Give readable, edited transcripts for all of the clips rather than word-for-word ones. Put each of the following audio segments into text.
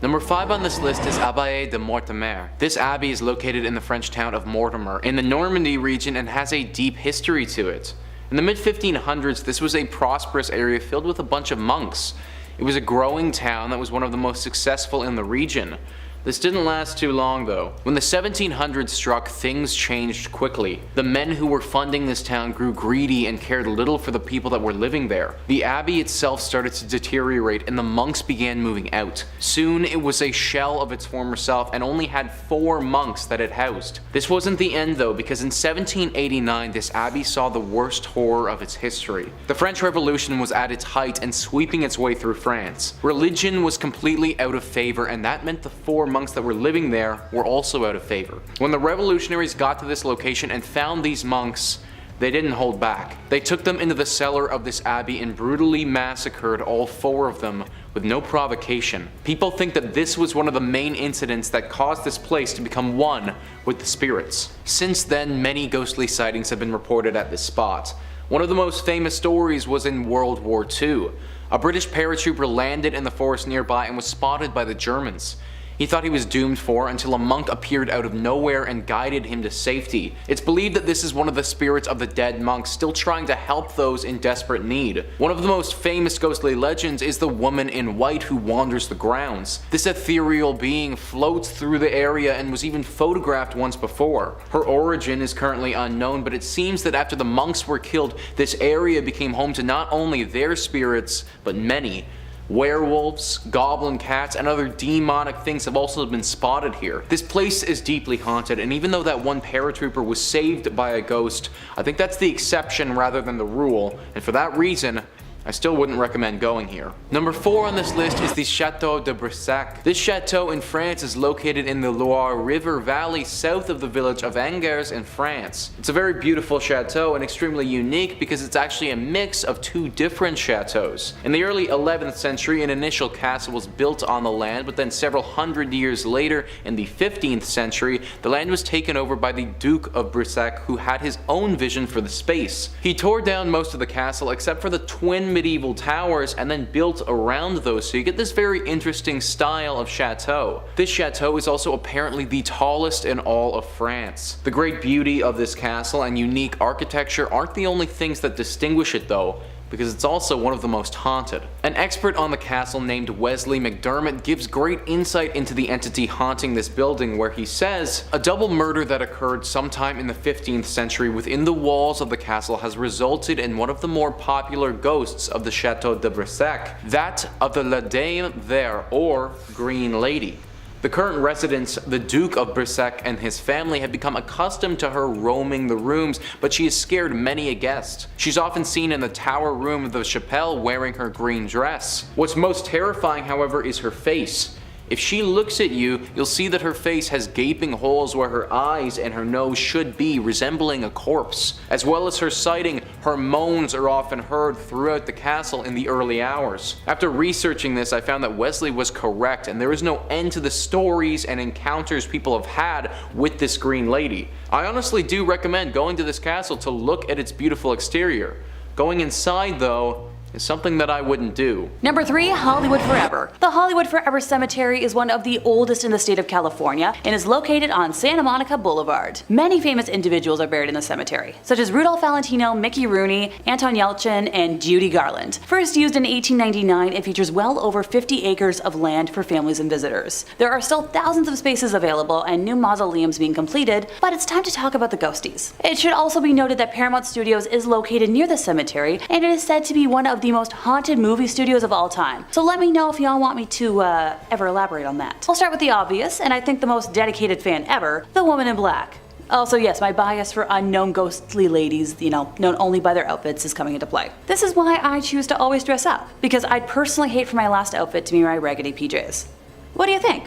Number 5 on this list is Abay de Mortimer. This abbey is located in the French town of Mortimer in the Normandy region and has a deep history to it. In the mid-1500s, this was a prosperous area filled with a bunch of monks. It was a growing town that was one of the most successful in the region. This didn't last too long though. When the 1700s struck, things changed quickly. The men who were funding this town grew greedy and cared little for the people that were living there. The abbey itself started to deteriorate and the monks began moving out. Soon it was a shell of its former self and only had 4 monks that it housed. This wasn't the end though, because in 1789 this abbey saw the worst horror of its history. The French Revolution was at its height and sweeping its way through France. Religion was completely out of favor, and that meant the 4 monks that were living there were also out of favor. When the revolutionaries got to this location and found these monks, they didn't hold back. They took them into the cellar of this abbey and brutally massacred all 4 of them with no provocation. People think that this was one of the main incidents that caused this place to become one with the spirits. Since then, many ghostly sightings have been reported at this spot. One of the most famous stories was in World War II. A British paratrooper landed in the forest nearby and was spotted by the Germans. He thought he was doomed for until a monk appeared out of nowhere and guided him to safety. It's believed that this is one of the spirits of the dead monks still trying to help those in desperate need. One of the most famous ghostly legends is the woman in white who wanders the grounds. This ethereal being floats through the area and was even photographed once before. Her origin is currently unknown, but it seems that after the monks were killed, this area became home to not only their spirits, but many. Werewolves, goblin cats, and other demonic things have also been spotted here. This place is deeply haunted, and even though that one paratrooper was saved by a ghost, I think that's the exception rather than the rule, and for that reason, I still wouldn't recommend going here. Number 4 on this list is the Chateau de Bruss. This chateau in France is located in the Loire River Valley south of the village of Angers in France. It's a very beautiful chateau and extremely unique because it's actually a mix of 2 different chateaus. In the early 11th century, an initial castle was built on the land, but then several hundred years later, in the 15th century, the land was taken over by the Duke of Brissac, who had his own vision for the space. He tore down most of the castle except for the twin medieval towers and then built around those, so you get this very interesting style of chateau. This chateau is also apparently the tallest in all of France. The great beauty of this castle and unique architecture aren't the only things that distinguish it though, because it's also one of the most haunted. An expert on the castle named Wesley McDermott gives great insight into the entity haunting this building, where he says, "A double murder that occurred sometime in the 15th century within the walls of the castle has resulted in one of the more popular ghosts of the Chateau de Brissac, that of the La Dame Verte, or Green Lady. The current residents, the Duke of Brissac and his family, have become accustomed to her roaming the rooms, but she has scared many a guest. She's often seen in the tower room of the chapelle wearing her green dress. What's most terrifying, however, is her face. If she looks at you, you'll see that her face has gaping holes where her eyes and her nose should be, resembling a corpse. As well as her sighting, her moans are often heard throughout the castle in the early hours." After researching this, I found that Wesley was correct, and there is no end to the stories and encounters people have had with this Green Lady. I honestly do recommend going to this castle to look at its beautiful exterior. Going inside though, is something that I wouldn't do. Number 3, Hollywood Forever. The Hollywood Forever Cemetery is one of the oldest in the state of California and is located on Santa Monica Boulevard. Many famous individuals are buried in the cemetery, such as Rudolph Valentino, Mickey Rooney, Anton Yelchin, and Judy Garland. First used in 1899, it features well over 50 acres of land for families and visitors. There are still thousands of spaces available and new mausoleums being completed, but it's time to talk about the ghosties. It should also be noted that Paramount Studios is located near the cemetery, and it is said to be one of the most haunted movie studios of all time. So let me know if y'all want me to ever elaborate on that. I'll start with the obvious, and I think the most dedicated fan ever, the Woman in Black. Also yes, my bias for unknown ghostly ladies, known only by their outfits, is coming into play. This is why I choose to always dress up, because I'd personally hate for my last outfit to be my raggedy PJs. What do you think?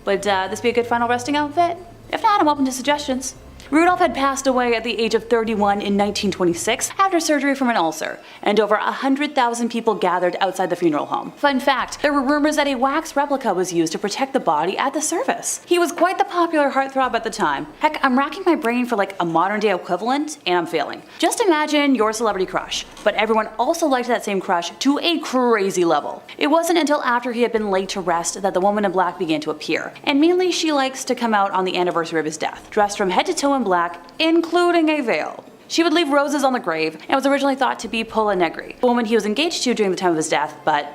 Would this be a good final resting outfit? If not, I'm open to suggestions. Rudolph had passed away at the age of 31 in 1926 after surgery from an ulcer, and over 100,000 people gathered outside the funeral home. Fun fact, there were rumors that a wax replica was used to protect the body at the service. He was quite the popular heartthrob at the time. Heck, I'm racking my brain for like a modern day equivalent, and I'm failing. Just imagine your celebrity crush, but everyone also liked that same crush to a crazy level. It wasn't until after he had been laid to rest that the woman in black began to appear, and mainly she likes to come out on the anniversary of his death, dressed from head to toe in black, including a veil. She would leave roses on the grave and was originally thought to be Pola Negri, the woman he was engaged to during the time of his death, but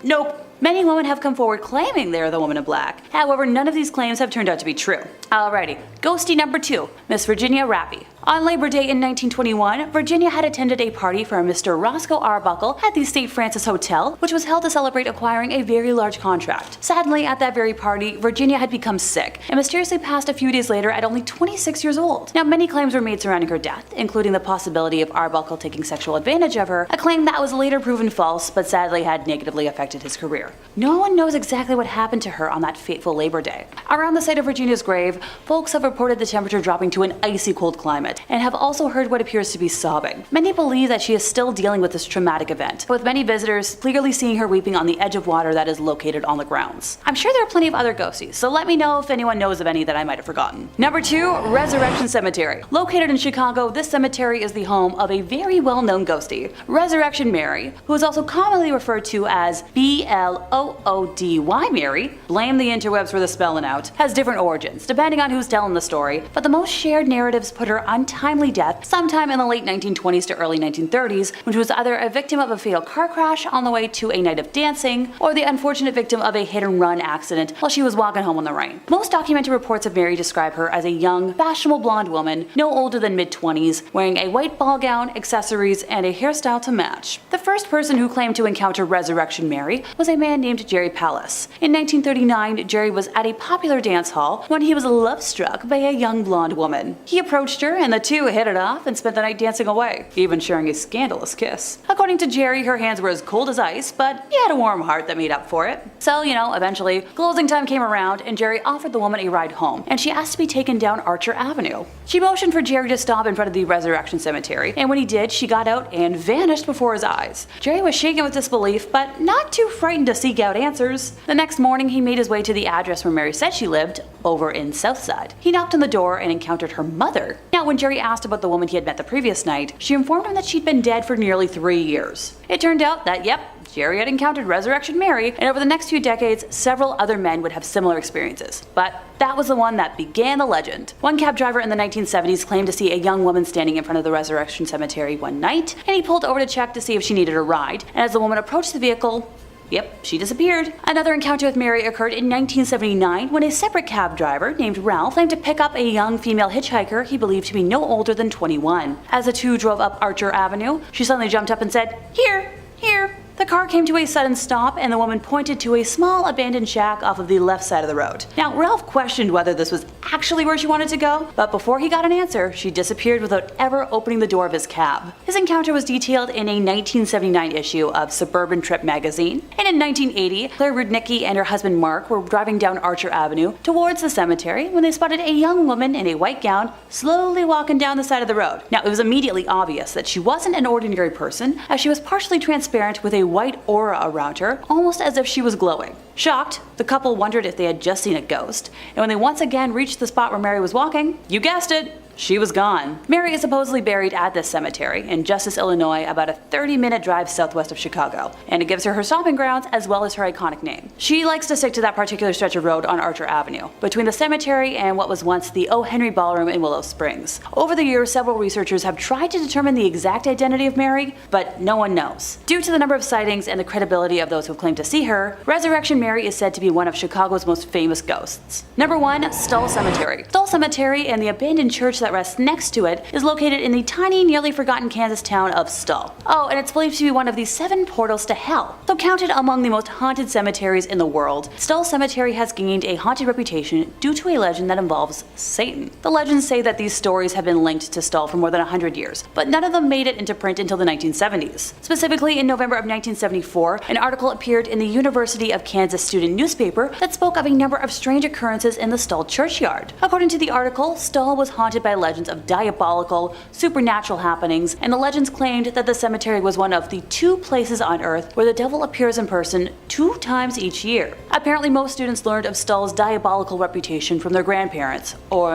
nope. Many women have come forward claiming they are the woman in black. However, none of these claims have turned out to be true. Alrighty, ghostie number 2, Miss Virginia Rappy. On Labor Day in 1921, Virginia had attended a party for Mr. Roscoe Arbuckle at the St. Francis Hotel, which was held to celebrate acquiring a very large contract. Sadly, at that very party, Virginia had become sick and mysteriously passed a few days later at only 26 years old. Now, many claims were made surrounding her death, including the possibility of Arbuckle taking sexual advantage of her, a claim that was later proven false but sadly had negatively affected his career. No one knows exactly what happened to her on that fateful Labor Day. Around the site of Virginia's grave, folks have reported the temperature dropping to an icy cold climate, and have also heard what appears to be sobbing. Many believe that she is still dealing with this traumatic event, with many visitors clearly seeing her weeping on the edge of water that is located on the grounds. I'm sure there are plenty of other ghosties, so let me know if anyone knows of any that I might have forgotten. Number 2, Resurrection Cemetery. Located in Chicago, this cemetery is the home of a very well-known ghostie, Resurrection Mary, who is also commonly referred to as Bloody Mary. Blame the interwebs for the spelling out. Has different origins, depending on who's telling the story, but the most shared narratives put her untimely death sometime in the late 1920s to early 1930s, when she was either a victim of a fatal car crash on the way to a night of dancing, or the unfortunate victim of a hit-and-run accident while she was walking home in the rain. Most documented reports of Mary describe her as a young, fashionable blonde woman, no older than mid-20s, wearing a white ball gown, accessories, and a hairstyle to match. The first person who claimed to encounter Resurrection Mary was a man named Jerry Palace. In 1939, Jerry was at a popular dance hall when he was love-struck by a young blonde woman. He approached her and the two hit it off and spent the night dancing away, even sharing a scandalous kiss. According to Jerry, her hands were as cold as ice, but he had a warm heart that made up for it. So, eventually, closing time came around and Jerry offered the woman a ride home, and she asked to be taken down Archer Avenue. She motioned for Jerry to stop in front of the Resurrection Cemetery, and when he did, she got out and vanished before his eyes. Jerry was shaken with disbelief, but not too frightened to seek out answers. The next morning, he made his way to the address where Mary said she lived, over in Southside. He knocked on the door and encountered her mother. Now, when Jerry asked about the woman he had met the previous night, she informed him that she'd been dead for nearly 3 years. It turned out that, yep, Jerry had encountered Resurrection Mary, and over the next few decades, several other men would have similar experiences. But that was the one that began the legend. One cab driver in the 1970s claimed to see a young woman standing in front of the Resurrection Cemetery one night, and he pulled over to check to see if she needed a ride, and as the woman approached the vehicle, yep, she disappeared. Another encounter with Mary occurred in 1979 when a separate cab driver named Ralph claimed to pick up a young female hitchhiker he believed to be no older than 21. As the two drove up Archer Avenue, she suddenly jumped up and said, "Here, here." The car came to a sudden stop and the woman pointed to a small abandoned shack off of the left side of the road. Now, Ralph questioned whether this was actually where she wanted to go, but before he got an answer, she disappeared without ever opening the door of his cab. His encounter was detailed in a 1979 issue of Suburban Trip magazine, and in 1980, Claire Rudnicki and her husband Mark were driving down Archer Avenue towards the cemetery when they spotted a young woman in a white gown slowly walking down the side of the road. Now, it was immediately obvious that she wasn't an ordinary person, as she was partially transparent with a white aura around her, almost as if she was glowing. Shocked, the couple wondered if they had just seen a ghost, and when they once again reached the spot where Mary was walking, you guessed it, she was gone. Mary is supposedly buried at this cemetery in Justice, Illinois, about a 30-minute drive southwest of Chicago, and it gives her stomping grounds as well as her iconic name. She likes to stick to that particular stretch of road on Archer Avenue, between the cemetery and what was once the O. Henry Ballroom in Willow Springs. Over the years, several researchers have tried to determine the exact identity of Mary, but no one knows. Due to the number of sightings and the credibility of those who claim to see her, Resurrection Mary is said to be one of Chicago's most famous ghosts. Number 1. Stull Cemetery. Stull Cemetery and the abandoned church that rests next to it is located in the tiny, nearly forgotten Kansas town of Stull. Oh, and it's believed to be one of the 7 portals to hell. Though counted among the most haunted cemeteries in the world, Stull Cemetery has gained a haunted reputation due to a legend that involves Satan. The legends say that these stories have been linked to Stull for more than 100 years, but none of them made it into print until the 1970s. Specifically, in November of 1974, an article appeared in the University of Kansas student newspaper that spoke of a number of strange occurrences in the Stull churchyard. According to the article, Stull was haunted by by legends of diabolical, supernatural happenings, and the legends claimed that the cemetery was one of the 2 places on Earth where the devil appears in person 2 times each year. Apparently most students learned of Stull's diabolical reputation from their grandparents, or,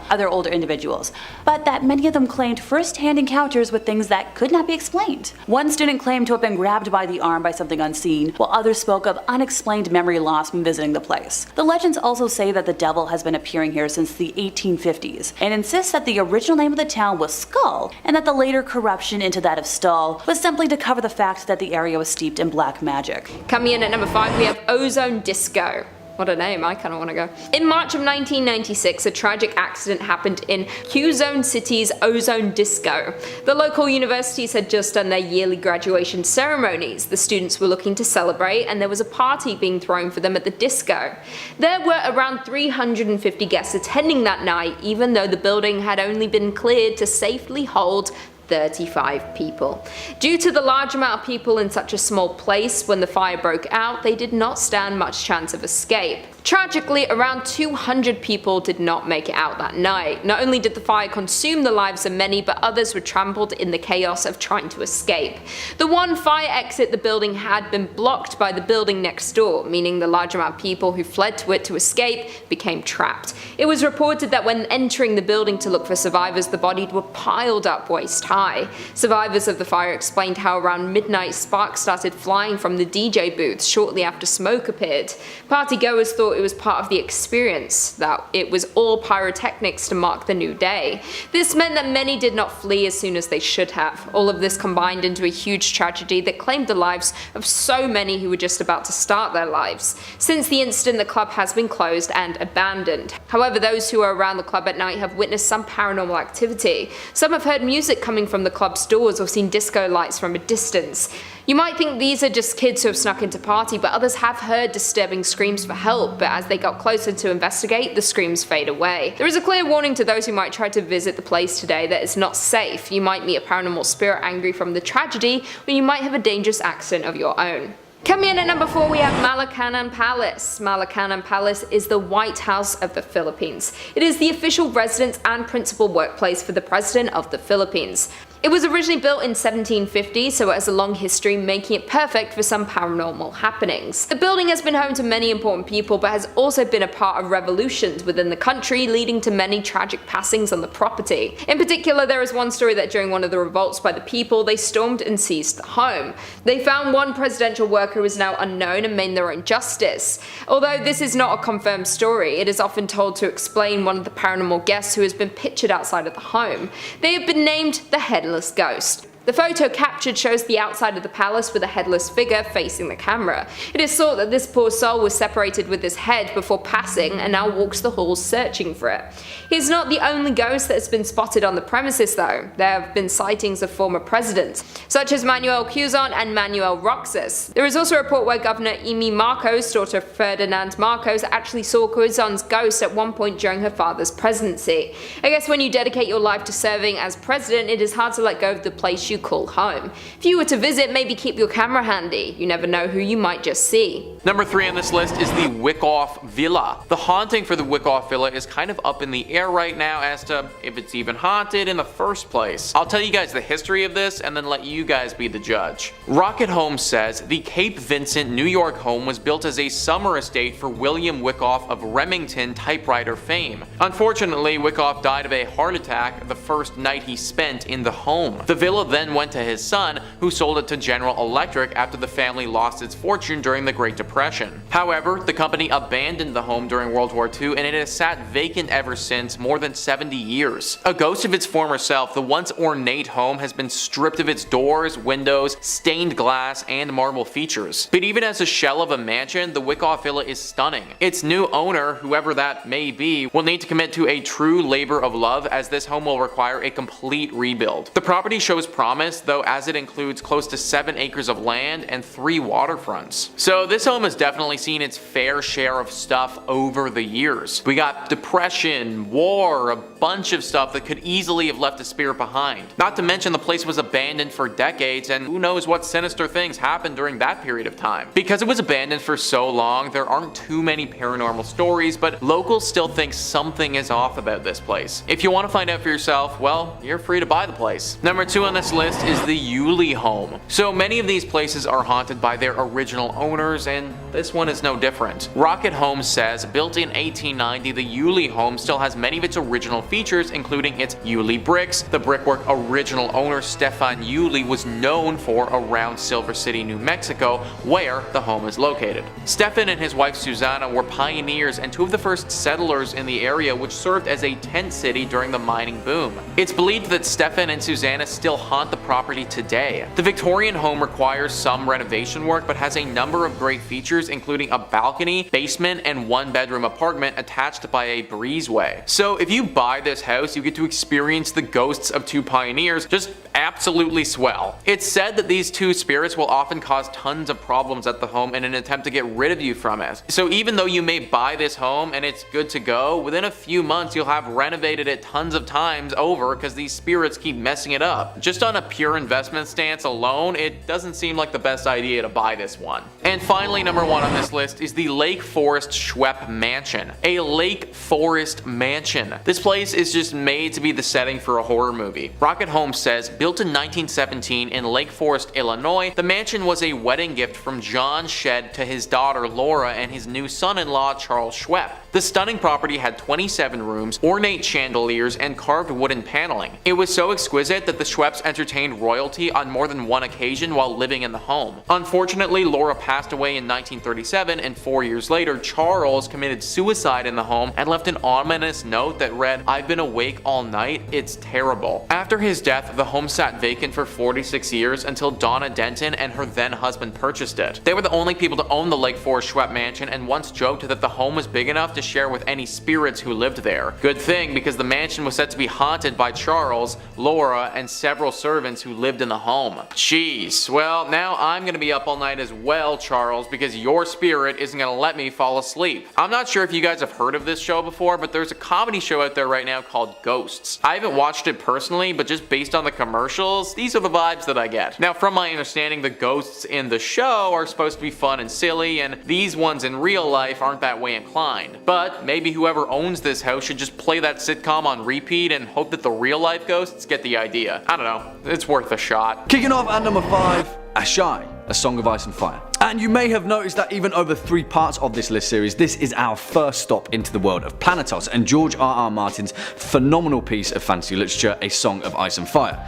other older individuals, but that many of them claimed first-hand encounters with things that could not be explained. One student claimed to have been grabbed by the arm by something unseen, while others spoke of unexplained memory loss when visiting the place. The legends also say that the devil has been appearing here since the 1850s, and insists that the original name of the town was Skull, and that the later corruption into that of Stull was simply to cover the fact that the area was steeped in black magic. Coming in at number 5, we have Ozone Disco. What a name, I kinda wanna go. In March of 1996, a tragic accident happened in Q-Zone City's Ozone Disco. The local universities had just done their yearly graduation ceremonies. The students were looking to celebrate, and there was a party being thrown for them at the disco. There were around 350 guests attending that night, even though the building had only been cleared to safely hold 35 people. Due to the large amount of people in such a small place, when the fire broke out, they did not stand much chance of escape. Tragically, around 200 people did not make it out that night. Not only did the fire consume the lives of many, but others were trampled in the chaos of trying to escape. The one fire exit the building had been blocked by the building next door, meaning the large amount of people who fled to it to escape became trapped. It was reported that when entering the building to look for survivors, the bodies were piled up waist high. Survivors of the fire explained how around midnight sparks started flying from the DJ booths shortly after smoke appeared. Partygoers thought it was part of the experience, that it was all pyrotechnics to mark the new day. This meant that many did not flee as soon as they should have. All of this combined into a huge tragedy that claimed the lives of so many who were just about to start their lives. Since the incident, the club has been closed and abandoned. However, those who are around the club at night have witnessed some paranormal activity. Some have heard music coming from the club's doors or seen disco lights from a distance. You might think these are just kids who have snuck into party, but others have heard disturbing screams for help, but as they got closer to investigate, the screams fade away. There is a clear warning to those who might try to visit the place today that it's not safe. You might meet a paranormal spirit angry from the tragedy, or you might have a dangerous accident of your own. Coming in at number 4, we have Malakan Palace. Malakan Palace is the White House of the Philippines. It is the official residence and principal workplace for the President of the Philippines. It was originally built in 1750, so it has a long history, making it perfect for some paranormal happenings. The building has been home to many important people, but has also been a part of revolutions within the country, leading to many tragic passings on the property. In particular, there is one story that during one of the revolts by the people, they stormed and seized the home. They found one presidential worker who is now unknown and made their own justice. Although this is not a confirmed story, it is often told to explain one of the paranormal guests who has been pictured outside of the home. They have been named the Headless Ghost. The photo captured shows the outside of the palace with a headless figure facing the camera. It is thought that this poor soul was separated with his head before passing and now walks the halls searching for it. He is not the only ghost that has been spotted on the premises though. There have been sightings of former presidents, such as Manuel Quezon and Manuel Roxas. There is also a report where Governor Amy Marcos, daughter of Ferdinand Marcos, actually saw Quezon's ghost at one point during her father's presidency. I guess when you dedicate your life to serving as president, it is hard to let go of the place you call home. If you were to visit, maybe keep your camera handy. You never know who you might just see. Number 3 on this list is the Wickoff Villa. The haunting for the Wickoff Villa is kind of up in the air right now as to if it's even haunted in the first place. I'll tell you guys the history of this and then let you guys be the judge. Rocket Home says the Cape Vincent, New York home was built as a summer estate for William Wickoff of Remington typewriter fame. Unfortunately, Wickoff died of a heart attack the first night he spent in the home. The villa then went to his son, who sold it to General Electric after the family lost its fortune during the Great Depression. However, the company abandoned the home during World War II and it has sat vacant ever since, more than 70 years. A ghost of its former self, the once ornate home has been stripped of its doors, windows, stained glass, and marble features. But even as a shell of a mansion, the Wickoff Villa is stunning. Its new owner, whoever that may be, will need to commit to a true labor of love, as this home will require a complete rebuild. The property shows promise promised, though, as it includes close to 7 acres of land and 3 waterfronts. So this home has definitely seen its fair share of stuff over the years. We got depression, war, a bunch of stuff that could easily have left a spirit behind. Not to mention the place was abandoned for decades, and who knows what sinister things happened during that period of time. Because it was abandoned for so long, there aren't too many paranormal stories, but locals still think something is off about this place. If you want to find out for yourself, well, you're free to buy the place. Number 2 on this list is the Uli Home. So many of these places are haunted by their original owners, and this one is no different. Rocket Home says, built in 1890, the Uli Home still has many of its original features, including its Uli bricks. The brickwork original owner Stefan Uli was known for around Silver City, New Mexico, where the home is located. Stefan and his wife Susanna were pioneers and 2 of the first settlers in the area, which served as a tent city during the mining boom. It's believed that Stefan and Susanna still haunt the property today. The Victorian home requires some renovation work, but has a number of great features, including a balcony, basement, and 1-bedroom apartment attached by a breezeway. So if you buy this house, you get to experience the ghosts of 2 pioneers. Just absolutely swell. It's said that these 2 spirits will often cause tons of problems at the home in an attempt to get rid of you from it. So even though you may buy this home and it's good to go, within a few months you'll have renovated it tons of times over because these spirits keep messing it up. Just on a pure investment stance alone, it doesn't seem like the best idea to buy this one. And finally, number 1 on this list is the Lake Forest Schwep Mansion. A Lake Forest mansion. This place is just made to be the setting for a horror movie. Rocket Home says, built in 1917 in Lake Forest, Illinois, the mansion was a wedding gift from John Shedd to his daughter Laura and his new son-in-law Charles Schwep. The stunning property had 27 rooms, ornate chandeliers, and carved wooden paneling. It was so exquisite that the Schweps entertained royalty on more than one occasion while living in the home. Unfortunately, Laura passed away in 1937, and 4 years later, Charles committed suicide in the home and left an ominous note that read, "I've been awake all night, it's terrible." After his death, the home sat vacant for 46 years until Donna Denton and her then husband purchased it. They were the only people to own the Lake Forest Schwep Mansion and once joked that the home was big enough to share with any spirits who lived there. Good thing, because the mansion was said to be haunted by Charles, Laura, and several servants who lived in the home. Jeez. Well, now I'm gonna be up all night as well, Charles, because your spirit isn't gonna let me fall asleep. I'm not sure if you guys have heard of this show before, but there's a comedy show out there right now called Ghosts. I haven't watched it personally, but just based on the commercials, these are the vibes that I get. Now, from my understanding, the ghosts in the show are supposed to be fun and silly, and these ones in real life aren't that way inclined. But maybe whoever owns this house should just play that sitcom on repeat and hope that the real life ghosts get the idea. I don't know, it's worth a shot. Kicking off at number 5, Ashai, A Song of Ice and Fire. And you may have noticed that even over 3 parts of this list series, this is our first stop into the world of Planetos and George R.R. Martin's phenomenal piece of fantasy literature, A Song of Ice and Fire.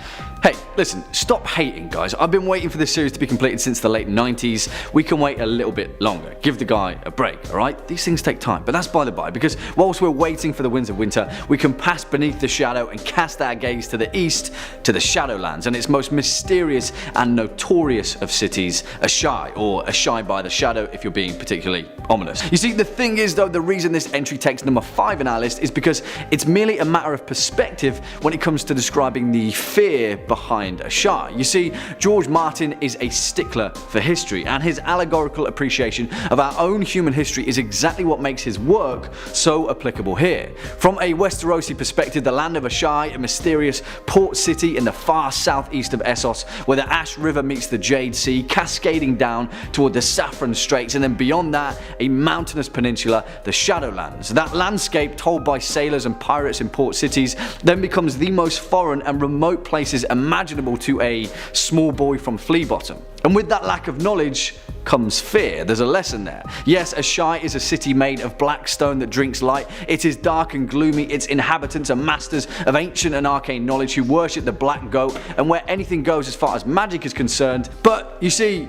Hey, listen, stop hating, guys. I've been waiting for this series to be completed since the late 90s. We can wait a little bit longer. Give the guy a break, alright? These things take time, but that's by the by, because whilst we're waiting for the winds of winter, we can pass beneath the shadow and cast our gaze to the east, to the Shadowlands, and its most mysterious and notorious of cities, Ashai, or Ashai by the Shadow if you're being particularly ominous. You see, the thing is though, the reason this entry takes number 5 in our list is because it's merely a matter of perspective when it comes to describing the fear behind Ashai. You see, George Martin is a stickler for history, and his allegorical appreciation of our own human history is exactly what makes his work so applicable here. From a Westerosi perspective, the land of Ashai, a mysterious port city in the far southeast of Essos, where the Ash River meets the Jade Sea, cascading down toward the Saffron Straits, and then beyond that, a mountainous peninsula, the Shadowlands. That landscape, told by sailors and pirates in port cities, then becomes the most foreign and remote places imaginable to a small boy from Flea Bottom. And with that lack of knowledge comes fear. There's a lesson there. Yes, Ashai is a city made of black stone that drinks light. It is dark and gloomy. Its inhabitants are masters of ancient and arcane knowledge who worship the black goat, and where anything goes as far as magic is concerned. But you see,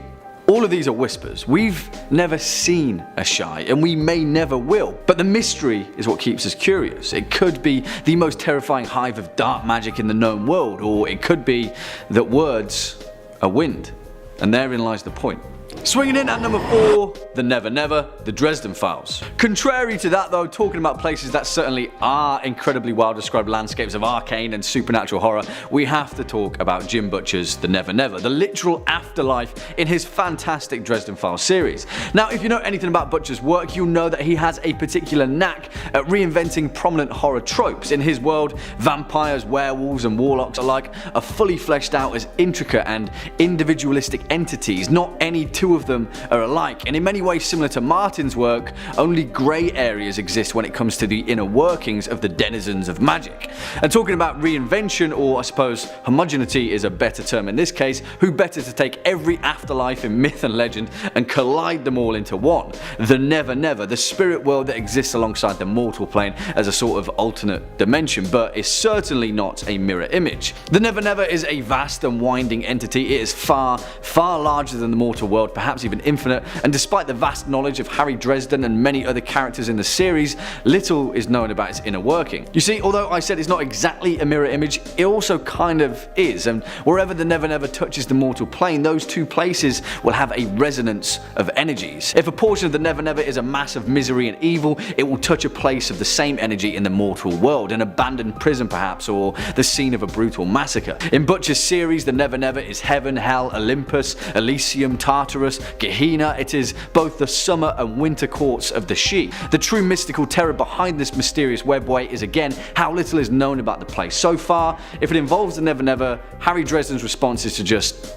all of these are whispers. We've never seen Ashai, and we may never will. But the mystery is what keeps us curious. It could be the most terrifying hive of dark magic in the known world, or it could be that words are wind. And therein lies the point. Swinging in at number 4, the Never Never, the Dresden Files. Contrary to that though, talking about places that certainly are incredibly well described landscapes of arcane and supernatural horror, we have to talk about Jim Butcher's The Never Never, the literal afterlife in his fantastic Dresden Files series. Now if you know anything about Butcher's work, you'll know that he has a particular knack at reinventing prominent horror tropes. In his world, vampires, werewolves and warlocks alike are fully fleshed out as intricate and individualistic entities. Not any two of them are alike, and in many ways similar to Martin's work, only grey areas exist when it comes to the inner workings of the denizens of magic. And talking about reinvention, or I suppose homogeneity is a better term in this case, who better to take every afterlife in myth and legend and collide them all into one? The Never Never, the spirit world that exists alongside the mortal plane as a sort of alternate dimension, but is certainly not a mirror image. The Never Never is a vast and winding entity. It is far, far larger than the mortal world, perhaps even infinite, and despite the vast knowledge of Harry Dresden and many other characters in the series, little is known about its inner working. You see, although I said it's not exactly a mirror image, it also kind of is, and wherever the Never Never touches the mortal plane, those two places will have a resonance of energies. If a portion of the Never Never is a mass of misery and evil, it will touch a place of the same energy in the mortal world, an abandoned prison perhaps, or the scene of a brutal massacre. In Butcher's series, the Never Never is heaven, hell, Olympus, Elysium, Tartarus, Gehenna. It is both the summer and winter courts of the Sidhe. The true mystical terror behind this mysterious webway is again how little is known about the place. So far, if it involves the Never Never, Harry Dresden's response is to just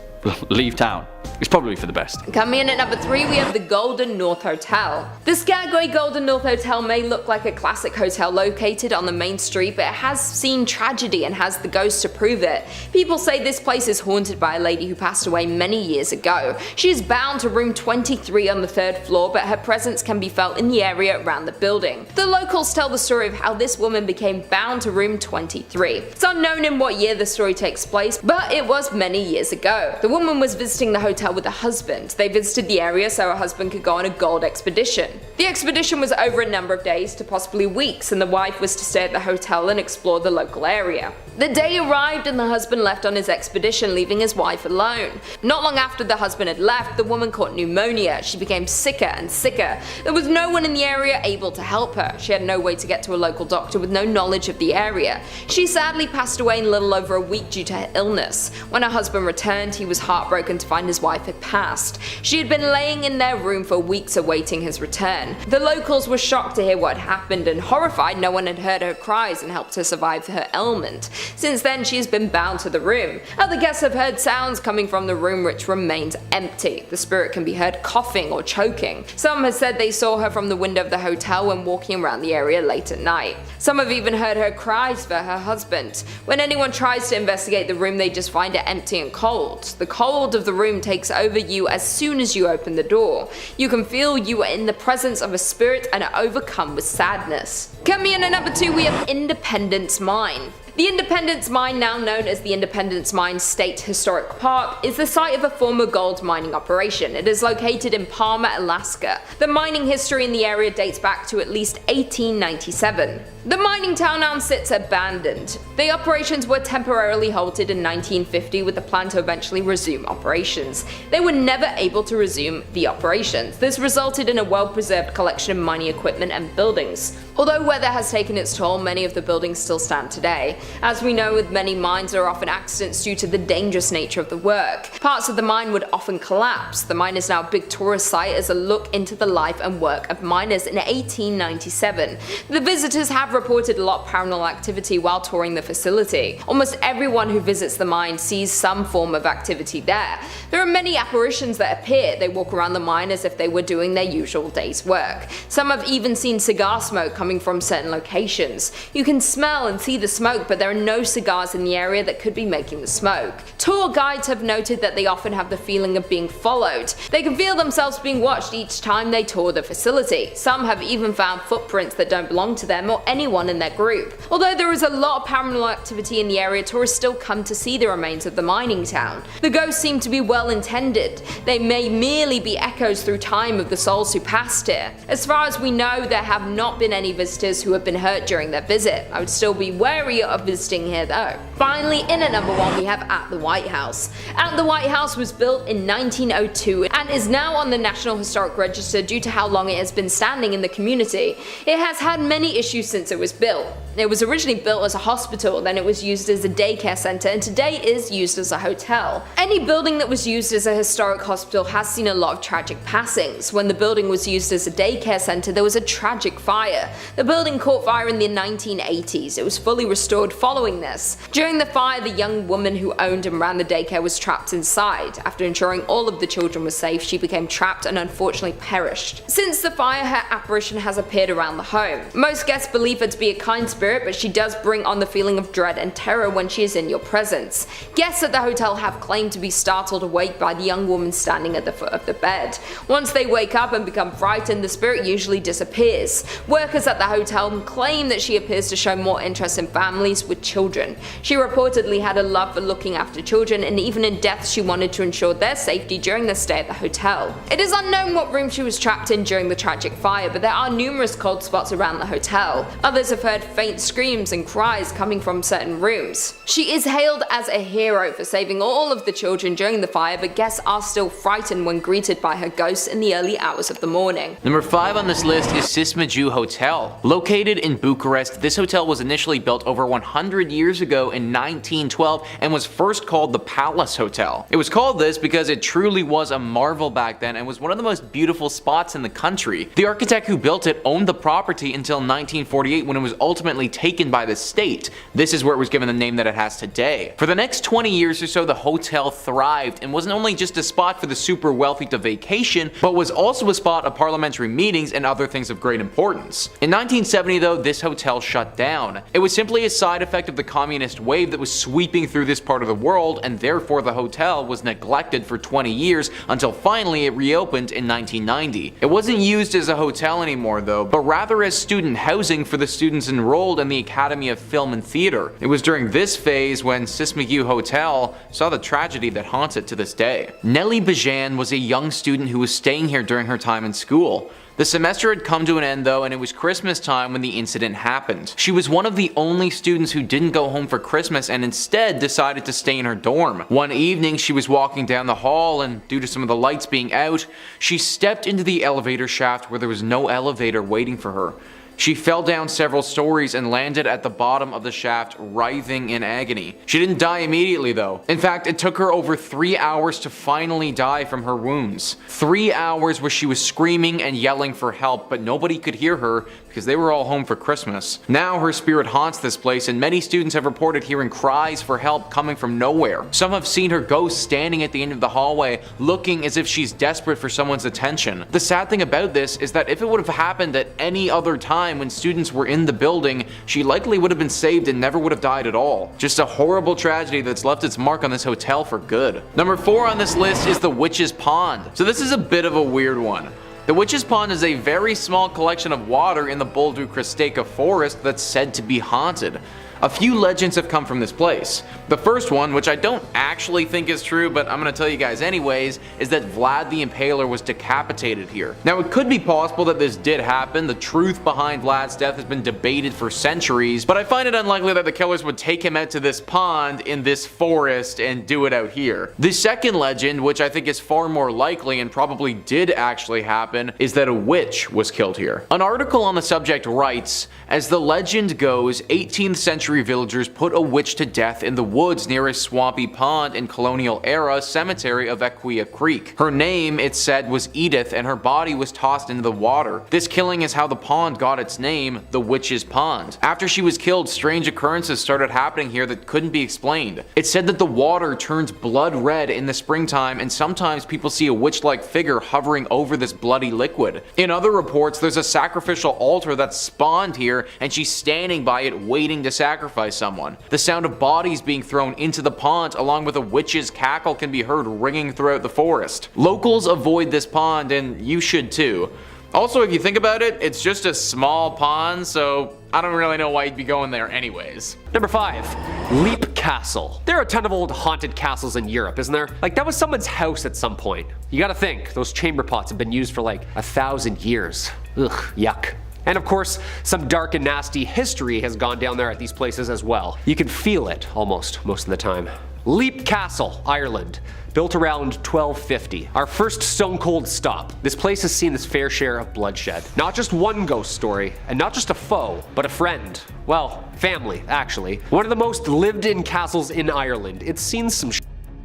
leave town. It's probably for the best. Coming in at number 3, we have the Golden North Hotel. The Skagway Golden North Hotel may look like a classic hotel located on the main street, but it has seen tragedy and has the ghost to prove it. People say this place is haunted by a lady who passed away many years ago. She is bound to room 23 on the 3rd floor, but her presence can be felt in the area around the building. The locals tell the story of how this woman became bound to room 23. It's unknown in what year the story takes place, but it was many years ago. The woman was visiting the hotel with a husband. They visited the area so her husband could go on a gold expedition. The expedition was over a number of days to possibly weeks, and the wife was to stay at the hotel and explore the local area. The day arrived and the husband left on his expedition, leaving his wife alone. Not long after the husband had left, the woman caught pneumonia. She became sicker and sicker. There was no one in the area able to help her. She had no way to get to a local doctor with no knowledge of the area. She sadly passed away in a little over a week due to her illness. When her husband returned, he was heartbroken to find his wife had passed. She had been laying in their room for weeks awaiting his return. The locals were shocked to hear what had happened, and horrified no one had heard her cries and helped her survive her ailment. Since then, she has been bound to the room. Other guests have heard sounds coming from the room which remains empty. The spirit can be heard coughing or choking. Some have said they saw her from the window of the hotel when walking around the area late at night. Some have even heard her cries for her husband. When anyone tries to investigate the room, they just find it empty and cold. The cold of the room takes over you as soon as you open the door. You can feel you are in the presence of a spirit and are overcome with sadness. Coming in at number 2, we have Independence Mine. The Independence Mine, now known as the Independence Mine State Historic Park, is the site of a former gold mining operation. It is located in Palmer, Alaska. The mining history in the area dates back to at least 1897. The mining town now sits abandoned. The operations were temporarily halted in 1950 with the plan to eventually resume operations. They were never able to resume the operations. This resulted in a well-preserved collection of mining equipment and buildings. Although weather has taken its toll, many of the buildings still stand today. As we know, with many mines, there are often accidents due to the dangerous nature of the work. Parts of the mine would often collapse. The mine is now a big tourist site as a look into the life and work of miners in 1897. The visitors have reported a lot of paranormal activity while touring the facility. Almost everyone who visits the mine sees some form of activity there. There are many apparitions that appear. They walk around the mine as if they were doing their usual day's work. Some have even seen cigar smoke coming from certain locations. You can smell and see the smoke, but there are no cigars in the area that could be making the smoke. Tour guides have noted that they often have the feeling of being followed. They can feel themselves being watched each time they tour the facility. Some have even found footprints that don't belong to them or anyone in their group. Although there is a lot of paranormal activity in the area, tourists still come to see the remains of the mining town. The ghosts seem to be well intended. They may merely be echoes through time of the souls who passed here. As far as we know, there have not been any visitors who have been hurt during their visit. I would still be wary of visiting here though. Finally, in at number 1 we have At the White House. At the White House was built in 1902 and is now on the National Historic Register due to how long it has been standing in the community. It has had many issues since it was built. It was originally built as a hospital, then it was used as a daycare centre, and today is used as a hotel. Any building that was used as a historic hospital has seen a lot of tragic passings. When the building was used as a daycare centre, there was a tragic fire. The building caught fire in the 1980s. It was fully restored following this. During the fire, the young woman who owned and ran the daycare was trapped inside. After ensuring all of the children were safe, she became trapped and unfortunately perished. Since the fire, her apparition has appeared around the home. Most guests believe her to be a kind spirit, but she does bring on the feeling of dread and terror when she is in your presence. Guests at the hotel have claimed to be startled awake by the young woman standing at the foot of the bed. Once they wake up and become frightened, the spirit usually disappears. Workers at the hotel claim that she appears to show more interest in families with children. She reportedly had a love for looking after children, and even in death she wanted to ensure their safety during their stay at the hotel. It is unknown what room she was trapped in during the tragic fire, but there are numerous cold spots around the hotel. Others have heard faint screams and cries coming from certain rooms. She is hailed as a hero for saving all of the children during the fire, but guests are still frightened when greeted by her ghost in the early hours of the morning. Number 5 on this list is Maju Hotel. Located in Bucharest, this hotel was initially built over 100 years ago in 1912 and was first called the Palace Hotel. It was called this because it truly was a marvel back then and was one of the most beautiful spots in the country. The architect who built it owned the property until 1948 when it was ultimately taken by the state. This is where it was given the name that it has today. For the next 20 years or so, the hotel thrived and wasn't only just a spot for the super wealthy to vacation, but was also a spot of parliamentary meetings and other things of great importance. In 1970 though, this hotel shut down. It was simply a side effect of the communist wave that was sweeping through this part of the world, and therefore the hotel was neglected for 20 years until finally it reopened in 1990. It wasn't used as a hotel anymore though, but rather as student housing for the students enrolled in the Academy of Film and Theatre. It was during this phase when Maju Hotel saw the tragedy that haunts it to this day. Nellie Bajan was a young student who was staying here during her time in school. The semester had come to an end though, and it was Christmas time when the incident happened. She was one of the only students who didn't go home for Christmas and instead decided to stay in her dorm. One evening she was walking down the hall, and due to some of the lights being out, she stepped into the elevator shaft where there was no elevator waiting for her. She fell down several stories and landed at the bottom of the shaft, writhing in agony. She didn't die immediately though. In fact, it took her over 3 hours to finally die from her wounds. 3 hours where she was screaming and yelling for help, but nobody could hear her because they were all home for Christmas. Now her spirit haunts this place, and many students have reported hearing cries for help coming from nowhere. Some have seen her ghost standing at the end of the hallway, looking as if she's desperate for someone's attention. The sad thing about this is that if it would have happened at any other time when students were in the building, she likely would have been saved and never would have died at all. Just a horrible tragedy that's left its mark on this hotel for good. Number 4 on this list is the Witch's Pond. So this is a bit of a weird one. The Witch's Pond is a very small collection of water in the Wickoff Forest that's said to be haunted. A few legends have come from this place. The first one, which I don't actually think is true, but I'm gonna tell you guys anyways, is that Vlad the Impaler was decapitated here. Now it could be possible that this did happen. The truth behind Vlad's death has been debated for centuries, but I find it unlikely that the killers would take him out to this pond in this forest and do it out here. The second legend, which I think is far more likely and probably did actually happen, is that a witch was killed here. An article on the subject writes, as the legend goes, 18th century villagers put a witch to death in the woods near a swampy pond in colonial era cemetery of Aquia Creek. Her name, it said, was Edith, and her body was tossed into the water. This killing is how the pond got its name, the Witch's Pond. After she was killed, strange occurrences started happening here that couldn't be explained. It said that the water turns blood red in the springtime, and sometimes people see a witch-like figure hovering over this bloody liquid. In other reports, there's a sacrificial altar that's spawned here, and she's standing by it waiting to sacrifice someone. The sound of bodies being thrown into the pond along with a witch's cackle can be heard ringing throughout the forest. Locals avoid this pond, and you should too. Also, if you think about it, it's just a small pond, so I don't really know why you'd be going there anyways. Number 5. Leap Castle. There are a ton of old haunted castles in Europe, isn't there? Like, that was someone's house at some point. You gotta think, those chamber pots have been used for like 1,000 years. Ugh, yuck. And of course, some dark and nasty history has gone down there at these places as well. You can feel it almost most of the time. Leap Castle, Ireland. Built around 1250. Our first stone cold stop. This place has seen its fair share of bloodshed. Not just one ghost story, and not just a foe, but a friend. Well, family, actually. One of the most lived in castles in Ireland. It's seen some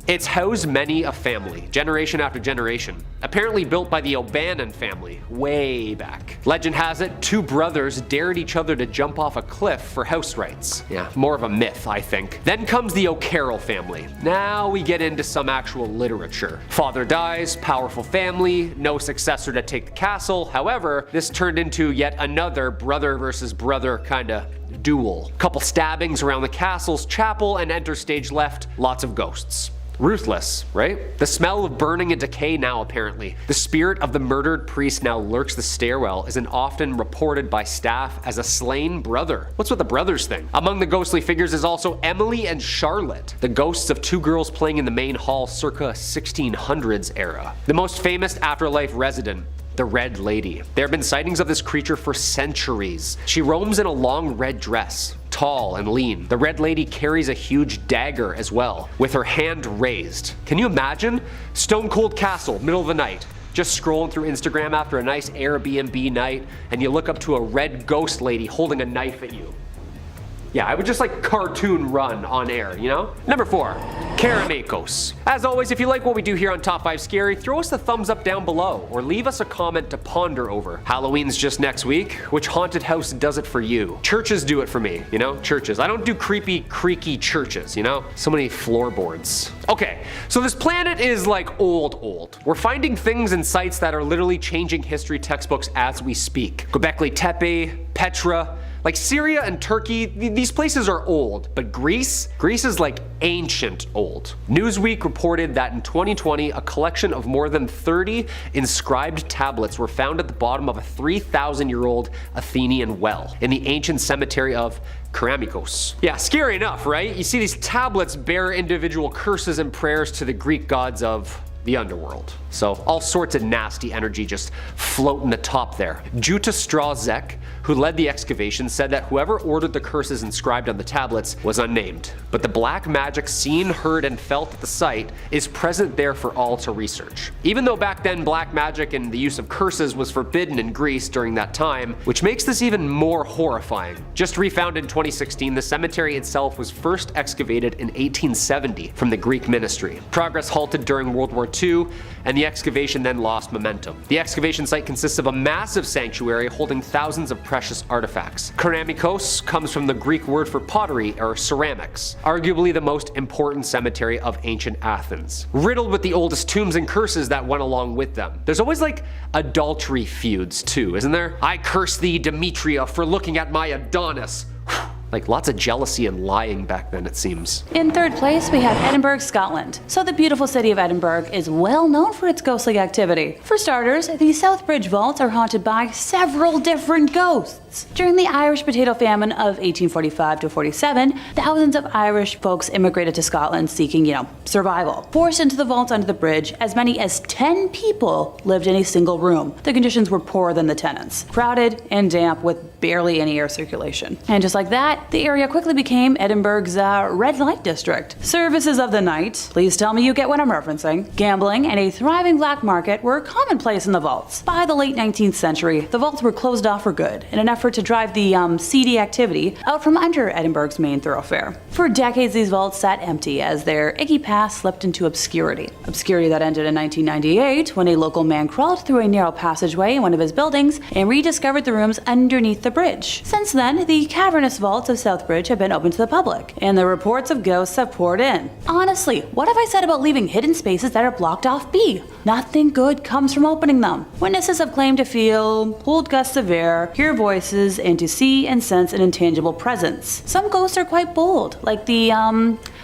It's housed many a family, generation after generation. Apparently built by the O'Bannon family, way back. Legend has it, two brothers dared each other to jump off a cliff for house rights. Yeah, more of a myth, I think. Then comes the O'Carroll family. Now we get into some actual literature. Father dies, powerful family, no successor to take the castle. However, this turned into yet another brother versus brother kinda duel. Couple stabbings around the castle's chapel, and enter stage left, lots of ghosts. Ruthless, right? The smell of burning and decay now apparently. The spirit of the murdered priest now lurks the stairwell, and often reported by staff as a slain brother. What's with the brothers thing? Among the ghostly figures is also Emily and Charlotte, the ghosts of two girls playing in the main hall circa 1600s era. The most famous afterlife resident, the Red Lady. There have been sightings of this creature for centuries. She roams in a long red dress, tall and lean. The Red Lady carries a huge dagger as well, with her hand raised. Can you imagine? Stone cold castle, middle of the night. Just scrolling through Instagram after a nice Airbnb night, and you look up to a red ghost lady holding a knife at you. Yeah, I would just like cartoon run on air, you know? Number 4, Kamikos. As always, if you like what we do here on Top 5 Scary, throw us a thumbs up down below, or leave us a comment to ponder over. Halloween's just next week. Which haunted house does it for you? Churches do it for me, you know? Churches. I don't do creepy, creaky churches, you know? So many floorboards. Okay, so this planet is like old. We're finding things and sites that are literally changing history textbooks as we speak. Göbekli Tepe, Petra, like Syria and Turkey, these places are old, but Greece is like ancient old. Newsweek reported that in 2020, a collection of more than 30 inscribed tablets were found at the bottom of a 3,000-year-old Athenian well in the ancient cemetery of Kamikos. Yeah, scary enough, right? You see these tablets bear individual curses and prayers to the Greek gods of the underworld. So all sorts of nasty energy just floating atop there. Juta Strazek, who led the excavation, said that whoever ordered the curses inscribed on the tablets was unnamed, but the black magic seen, heard, and felt at the site is present there for all to research. Even though back then black magic and the use of curses was forbidden in Greece during that time, which makes this even more horrifying. Just refound in 2016, the cemetery itself was first excavated in 1870 from the Greek ministry. Progress halted during World War II, and the excavation then lost momentum. The excavation site consists of a massive sanctuary holding thousands of precious artifacts. Kamikos comes from the Greek word for pottery or ceramics, arguably the most important cemetery of ancient Athens, riddled with the oldest tombs and curses that went along with them. There's always like adultery feuds too, isn't there? I curse thee, Demetria, for looking at my Adonis. Like lots of jealousy and lying back then, it seems. In third place, we have Edinburgh, Scotland. So the beautiful city of Edinburgh is well known for its ghostly activity. For starters, the South Bridge vaults are haunted by several different ghosts. During the Irish potato famine of 1845 to 47, thousands of Irish folks immigrated to Scotland seeking, survival. Forced into the vaults under the bridge, as many as 10 people lived in a single room. The conditions were poorer than the tenants, crowded and damp with barely any air circulation. And just like that, the area quickly became Edinburgh's red light district. Services of the night, please tell me you get what I'm referencing, gambling, and a thriving black market were commonplace in the vaults. By the late 19th century, the vaults were closed off for good in an effort to drive the seedy activity out from under Edinburgh's main thoroughfare. For decades, these vaults sat empty as their icky past slipped into obscurity. Obscurity that ended in 1998 when a local man crawled through a narrow passageway in one of his buildings and rediscovered the rooms underneath the bridge. Since then, the cavernous vaults of Southbridge have been open to the public, and the reports of ghosts have poured in. Honestly, what have I said about leaving hidden spaces that are blocked off be? Nothing good comes from opening them. Witnesses have claimed to feel cold gusts of air, hear voices, and to see and sense an intangible presence. Some ghosts are quite bold, like the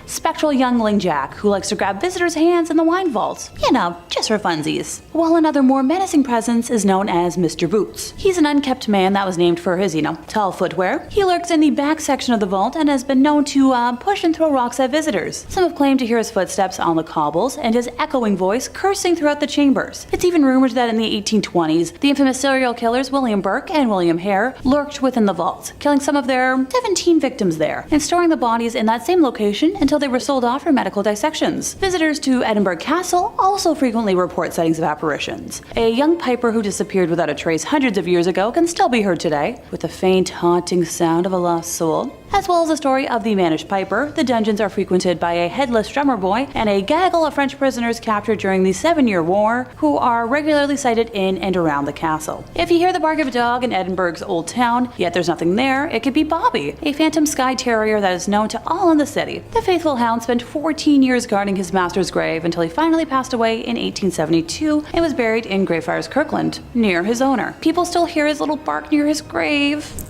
spectral youngling Jack who likes to grab visitors' hands in the wine vaults. You know, just for funsies. While another more menacing presence is known as Mr. Boots. He's an unkept man that was named for his, tall footwear. He lurks in the back section of the vault and has been known to push and throw rocks at visitors. Some have claimed to hear his footsteps on the cobbles and his echoing voice cursing throughout the chambers. It's even rumored that in the 1820s, the infamous serial killers William Burke and William Hare lurked within the vault, killing some of their 17 victims there, and storing the bodies in that same location until they were sold off for medical dissections. Visitors to Edinburg Castle also frequently report sightings of apparitions. A young piper who disappeared without a trace hundreds of years ago can still be heard today, with the faint, haunting sound of a lost soul. As well as the story of the vanished piper, the dungeons are frequented by a headless drummer boy and a gaggle of French prisoners captured during the 7-Year War, who are regularly sighted in and around the castle. If you hear the bark of a dog in Edinburgh's Old Town, yet there's nothing there, it could be Bobby, a phantom Skye Terrier that is known to all in the city. The faithful hound spent 14 years guarding his master's grave until he finally passed away in 1872 and was buried in Greyfriars Kirkland, near his owner. People still hear his little bark near his grave.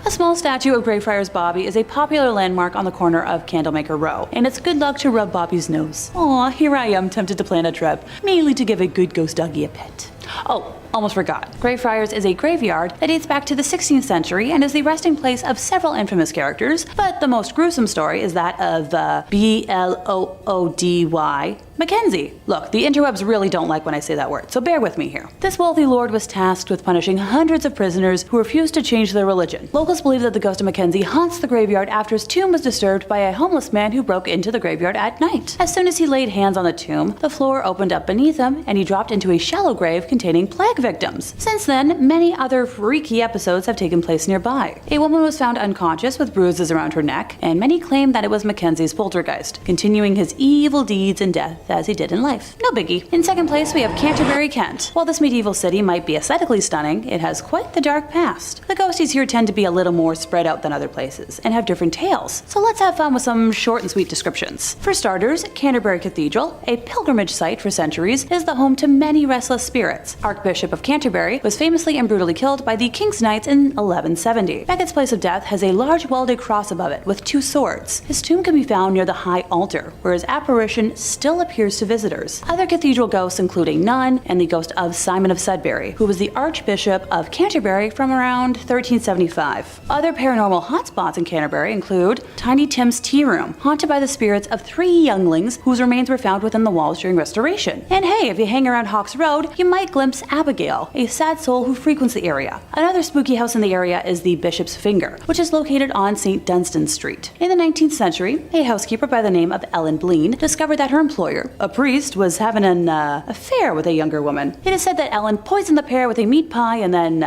A small statue of Greyfriars Bobby is a popular landmark on the corner of Candlemaker Row, and it's good luck to rub Bobby's nose. Aw, here I am tempted to plan a trip, mainly to give a good ghost doggy a pet. Oh, almost forgot. Greyfriars is a graveyard that dates back to the 16th century and is the resting place of several infamous characters, but the most gruesome story is that of Bloody Mackenzie. Look, the interwebs really don't like when I say that word, so bear with me here. This wealthy lord was tasked with punishing hundreds of prisoners who refused to change their religion. Locals believe that the ghost of Mackenzie haunts the graveyard after his tomb was disturbed by a homeless man who broke into the graveyard at night. As soon as he laid hands on the tomb, the floor opened up beneath him and he dropped into a shallow grave containing plague victims. Since then, many other freaky episodes have taken place nearby. A woman was found unconscious with bruises around her neck, and many claim that it was Mackenzie's poltergeist, continuing his evil deeds in death as he did in life. No biggie. In second place, we have Canterbury, Kent. While this medieval city might be aesthetically stunning, it has quite the dark past. The ghosties here tend to be a little more spread out than other places, and have different tales. So let's have fun with some short and sweet descriptions. For starters, Canterbury Cathedral, a pilgrimage site for centuries, is the home to many restless spirits. Archbishop of Canterbury was famously and brutally killed by the King's Knights in 1170. Beckett's place of death has a large welded cross above it with 2 swords. His tomb can be found near the high altar, where his apparition still appears to visitors. Other cathedral ghosts include a nun and the ghost of Simon of Sudbury, who was the Archbishop of Canterbury from around 1375. Other paranormal hotspots in Canterbury include Tiny Tim's Tea Room, haunted by the spirits of 3 younglings whose remains were found within the walls during restoration. And hey, if you hang around Hawks Road, you might glimpse Abigail, a sad soul who frequents the area. Another spooky house in the area is the Bishop's Finger, which is located on St. Dunstan Street. In the 19th century, a housekeeper by the name of Ellen Blean discovered that her employer, a priest, was having an affair with a younger woman. It is said that Ellen poisoned the pair with a meat pie and then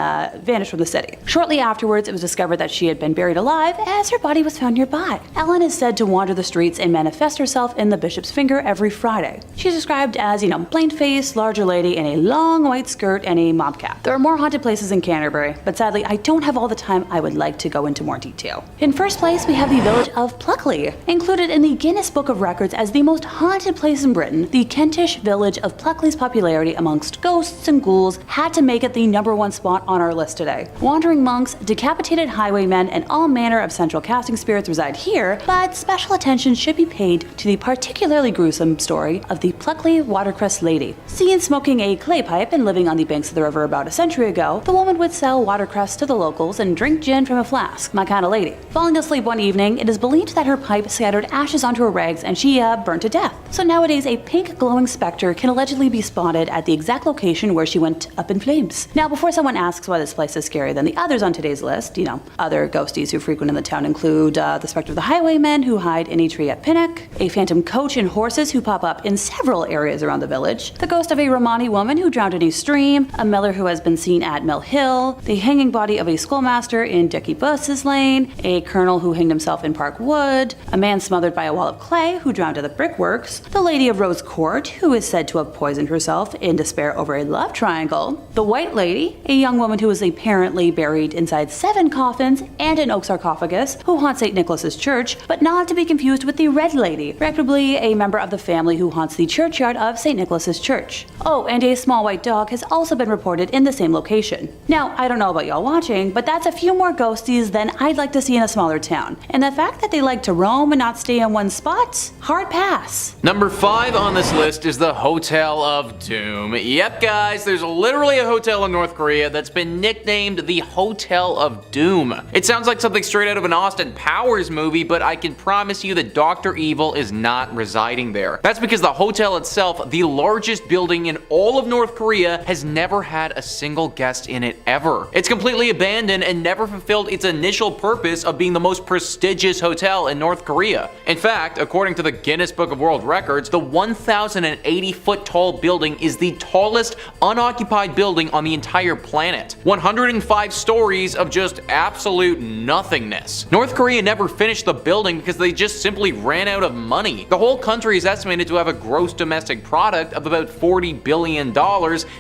vanished from the city. Shortly afterwards, it was discovered that she had been buried alive as her body was found nearby. Ellen is said to wander the streets and manifest herself in the Bishop's Finger every Friday. She's described as, plain-faced, larger lady in a long white skirt and a mob cap. There are more haunted places in Canterbury, but sadly, I don't have all the time I would like to go into more detail. In first place, we have the village of Pluckley. Included in the Guinness Book of Records as the most haunted place in Britain, the Kentish village of Pluckley's popularity amongst ghosts and ghouls had to make it the #1 spot on our list today. Wandering monks, decapitated highwaymen, and all manner of central casting spirits reside here, but special attention should be paid to the particularly gruesome story of the Pluckley watercress lady. Seen smoking a clay pipe and living on the banks of the river about a century ago, the woman would sell watercress to the locals and drink gin from a flask. My kind of lady. Falling asleep one evening, it is believed that her pipe scattered ashes onto her rags and she burned to death. So nowadays, a pink glowing specter can allegedly be spotted at the exact location where she went up in flames. Now, before someone asks why this place is scarier than the others on today's list, other ghosties who frequent in the town include the specter of the highwaymen who hide in a tree at Pinnock, a phantom coach and horses who pop up in several areas around the village, the ghost of a Romani woman who drowned in a stream, a miller who has been seen at Mill Hill, the hanging body of a schoolmaster in Dicky Buss's Lane, a colonel who hanged himself in Park Wood, a man smothered by a wall of clay who drowned at the brickworks, the lady Lady of Rose Court, who is said to have poisoned herself in despair over a love triangle, the White Lady, a young woman who is apparently buried inside 7 coffins and an oak sarcophagus, who haunts St. Nicholas's Church, but not to be confused with the Red Lady, reputably a member of the family who haunts the churchyard of St. Nicholas's Church. Oh, and a small white dog has also been reported in the same location. Now, I don't know about y'all watching, but that's a few more ghosties than I'd like to see in a smaller town. And the fact that they like to roam and not stay in one spot? Hard pass. Number 5 on this list is the Hotel of Doom. Yep guys, there's literally a hotel in North Korea that's been nicknamed the Hotel of Doom. It sounds like something straight out of an Austin Powers movie, but I can promise you that Dr. Evil is not residing there. That's because the hotel itself, the largest building in all of North Korea, has never had a single guest in it ever. It's completely abandoned and never fulfilled its initial purpose of being the most prestigious hotel in North Korea. In fact, according to the Guinness Book of World Records, the 1,080-foot tall building is the tallest unoccupied building on the entire planet. 105 stories of just absolute nothingness. North Korea never finished the building because they just simply ran out of money. The whole country is estimated to have a gross domestic product of about $40 billion,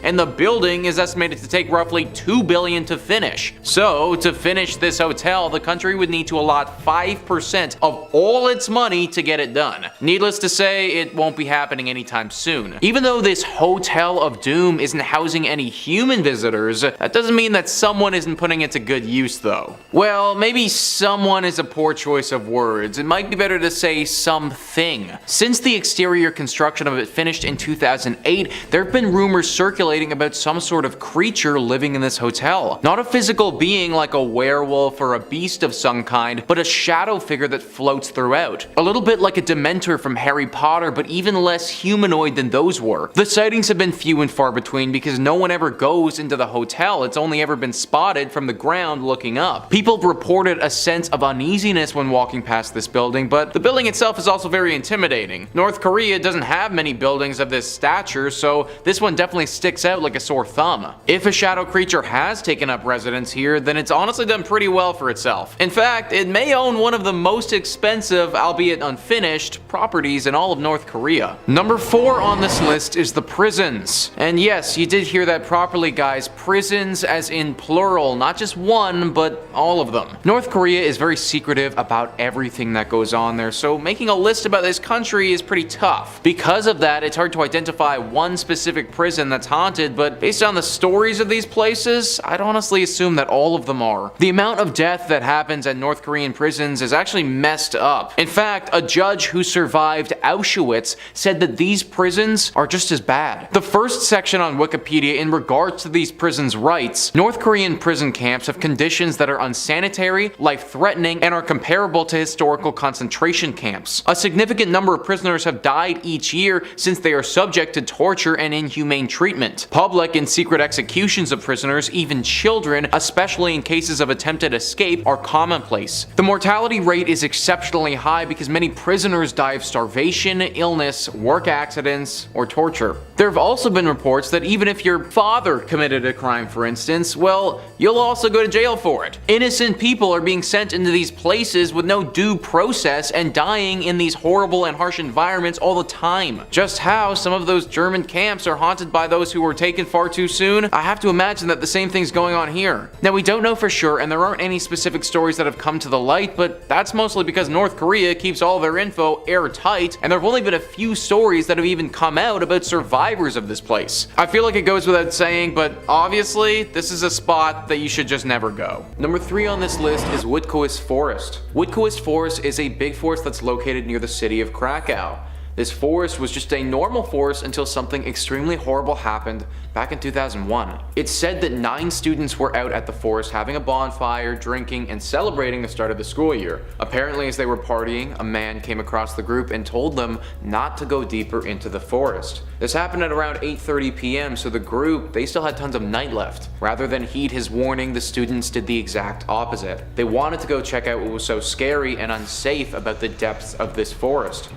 and the building is estimated to take roughly $2 billion to finish. So, to finish this hotel, the country would need to allot 5% of all its money to get it done. Needless to say, it won't be happening anytime soon. Even though this Hotel of Doom isn't housing any human visitors, that doesn't mean that someone isn't putting it to good use though. Well, maybe someone is a poor choice of words. It might be better to say something. Since the exterior construction of it finished in 2008, there have been rumors circulating about some sort of creature living in this hotel. Not a physical being like a werewolf or a beast of some kind, but a shadow figure that floats throughout. A little bit like a Dementor from Harry Potter, but even less humanoid than those were. The sightings have been few and far between because no one ever goes into the hotel. It's only ever been spotted from the ground looking up. People have reported a sense of uneasiness when walking past this building, but the building itself is also very intimidating. North Korea doesn't have many buildings of this stature, so this one definitely sticks out like a sore thumb. If a shadow creature has taken up residence here, then it's honestly done pretty well for itself. In fact, it may own one of the most expensive, albeit unfinished, properties in all of North Korea. Number 4 on this list is the prisons. And yes, you did hear that properly guys, prisons as in plural, not just one, but all of them. North Korea is very secretive about everything that goes on there, so making a list about this country is pretty tough. Because of that, it's hard to identify one specific prison that's haunted, but based on the stories of these places, I'd honestly assume that all of them are. The amount of death that happens at North Korean prisons is actually messed up. In fact, a judge who survived Auschwitz said that these prisons are just as bad. The first section on Wikipedia in regards to these prisons writes, North Korean prison camps have conditions that are unsanitary, life-threatening, and are comparable to historical concentration camps. A significant number of prisoners have died each year since they are subject to torture and inhumane treatment. Public and secret executions of prisoners, even children, especially in cases of attempted escape, are commonplace. The mortality rate is exceptionally high because many prisoners die of starvation, illness, work accidents, or torture. There have also been reports that even if your father committed a crime, for instance, well, you'll also go to jail for it. Innocent people are being sent into these places with no due process and dying in these horrible and harsh environments all the time. Just how some of those German camps are haunted by those who were taken far too soon, I have to imagine that the same thing's going on here. Now, we don't know for sure, and there aren't any specific stories that have come to the light, but that's mostly because North Korea keeps all their info airtight, and there have only been a few stories that have even come out about survivors of this place. I feel like it goes without saying, but obviously, this is a spot that you should just never go. Number 3 on this list is Woodcois Forest. Woodcois Forest is a big forest that's located near the city of Krakow. This forest was just a normal forest until something extremely horrible happened back in 2001. It's said that 9 students were out at the forest having a bonfire, drinking, and celebrating the start of the school year. Apparently, as they were partying, a man came across the group and told them not to go deeper into the forest. This happened at around 8:30 p.m., so the group, they still had tons of night left. Rather than heed his warning, the students did the exact opposite. They wanted to go check out what was so scary and unsafe about the depths of this forest.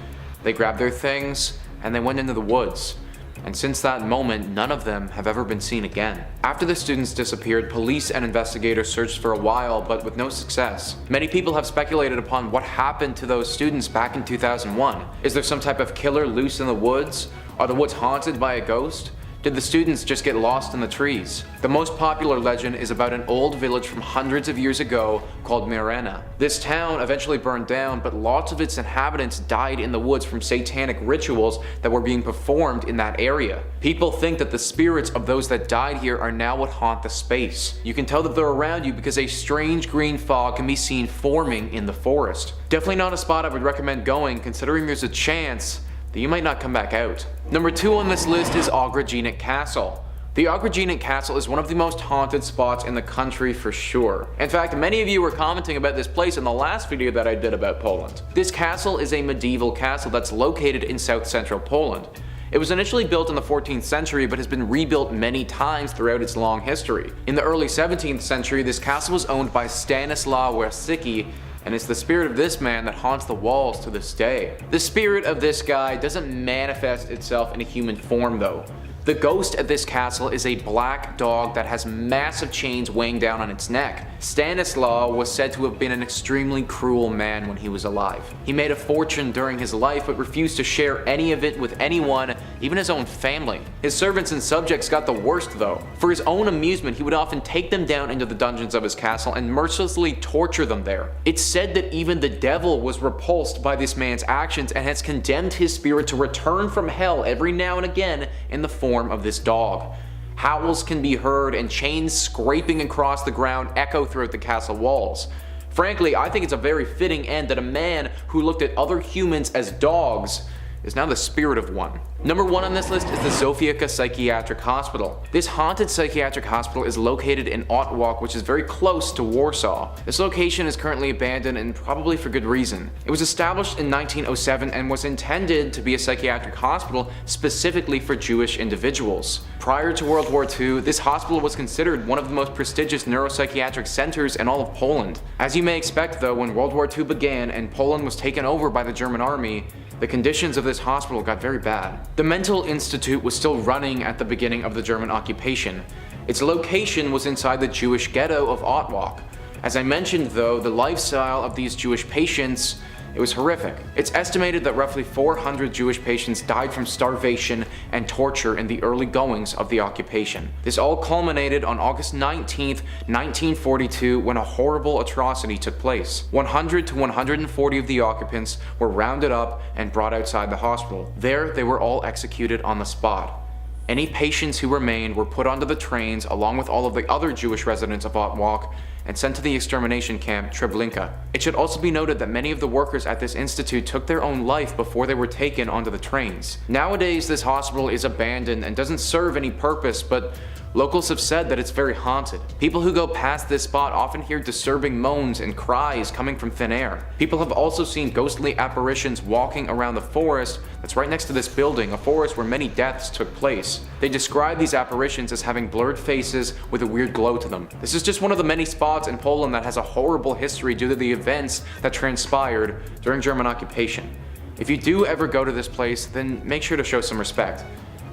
They grabbed their things and they went into the woods. and since that moment, none of them have ever been seen again. After the students disappeared, police and investigators searched for a while, but with no success. Many people have speculated upon what happened to those students back in 2001. Is there some type of killer loose in the woods? Are the woods haunted by a ghost? Did the students just get lost in the trees? The most popular legend is about an old village from hundreds of years ago called Mirena. This town eventually burned down, but lots of its inhabitants died in the woods from satanic rituals that were being performed in that area. People think that the spirits of those that died here are now what haunt the space. You can tell that they're around you because a strange green fog can be seen forming in the forest. Definitely not a spot I would recommend going, considering there's a chance that you might not come back out. Number 2 on this list is Augenic Castle. The Augenic Castle is one of the most haunted spots in the country for sure. In fact, many of you were commenting about this place in the last video that I did about Poland. This castle is a medieval castle that's located in south-central Poland. It was initially built in the 14th century but has been rebuilt many times throughout its long history. In the early 17th century, this castle was owned by Stanislaw Wierzcicki, and it's the spirit of this man that haunts the walls to this day. The spirit of this guy doesn't manifest itself in a human form though. The ghost at this castle is a black dog that has massive chains weighing down on its neck. Stanislaw was said to have been an extremely cruel man when he was alive. He made a fortune during his life but refused to share any of it with anyone, even his own family. His servants and subjects got the worst though. For his own amusement, he would often take them down into the dungeons of his castle and mercilessly torture them there. It's said that even the devil was repulsed by this man's actions and has condemned his spirit to return from hell every now and again in the form of this dog. Howls can be heard and chains scraping across the ground echo throughout the castle walls. Frankly, I think it's a very fitting end that a man who looked at other humans as dogs is now the spirit of one. Number 1 on this list is the Zofcica Psychiatric Hospital. This haunted psychiatric hospital is located in Otwock, which is very close to Warsaw. This location is currently abandoned and probably for good reason. It was established in 1907 and was intended to be a psychiatric hospital specifically for Jewish individuals. Prior to World War II, this hospital was considered one of the most prestigious neuropsychiatric centers in all of Poland. As you may expect though, when World War II began and Poland was taken over by the German army, the conditions of this hospital got very bad. The mental institute was still running at the beginning of the German occupation. Its location was inside the Jewish ghetto of Otwock. As I mentioned though, the lifestyle of these Jewish patients, it was horrific. It's estimated that roughly 400 Jewish patients died from starvation and torture in the early goings of the occupation. This all culminated on August 19th, 1942 when a horrible atrocity took place. 100 to 140 of the occupants were rounded up and brought outside the hospital. There they were all executed on the spot. Any patients who remained were put onto the trains along with all of the other Jewish residents of Otwock and sent to the extermination camp Treblinka. It should also be noted that many of the workers at this institute took their own life before they were taken onto the trains. Nowadays this hospital is abandoned and doesn't serve any purpose, but locals have said that it's very haunted. People who go past this spot often hear disturbing moans and cries coming from thin air. People have also seen ghostly apparitions walking around the forest that's right next to this building, a forest where many deaths took place. They describe these apparitions as having blurred faces with a weird glow to them. This is just one of the many spots in Poland that has a horrible history due to the events that transpired during German occupation. If you do ever go to this place, then make sure to show some respect.